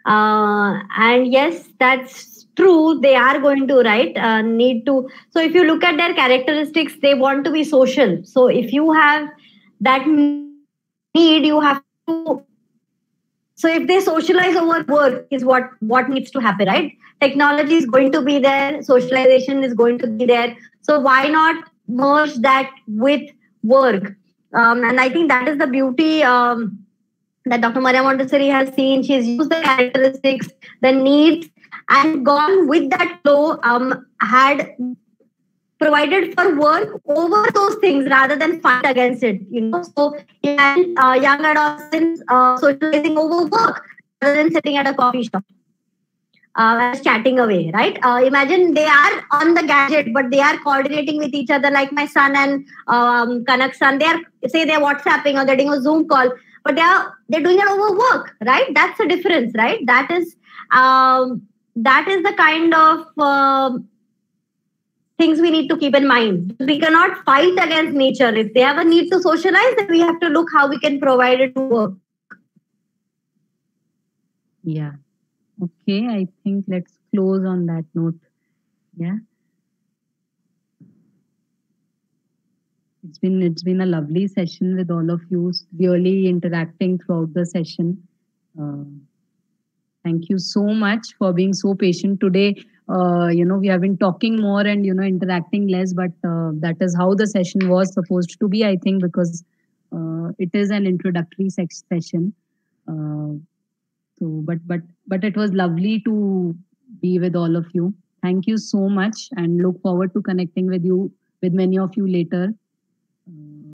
And yes, that's true. They are going to, right, need to. So if you look at their characteristics, they want to be social. So if you have that need, you have to. So if they socialize over work is what needs to happen, right? Technology is going to be there, socialization is going to be there. So why not merge that with work? And I think that is the beauty that Dr. Maria Montessori has seen. She's used the characteristics, the needs, and gone with that flow. Had provided for work over those things rather than fight against it. So imagine young adolescents socializing over work rather than sitting at a coffee shop. Chatting away, right? Imagine they are on the gadget, but they are coordinating with each other. Like my son and Kanak's son, they're WhatsApping or they're doing a Zoom call, but they're doing it over work, right? That's the difference, right? That is the kind of things we need to keep in mind. We cannot fight against nature. If they have a need to socialize, then we have to look how we can provide it to work. Yeah. Okay, I think let's close on that note. Yeah. It's been a lovely session with all of you, really interacting throughout the session. Thank you so much for being so patient today. We have been talking more and interacting less, but that is how the session was supposed to be, I think, because it is an introductory session. But it was lovely to be with all of you. Thank you so much, and look forward to connecting with many of you later.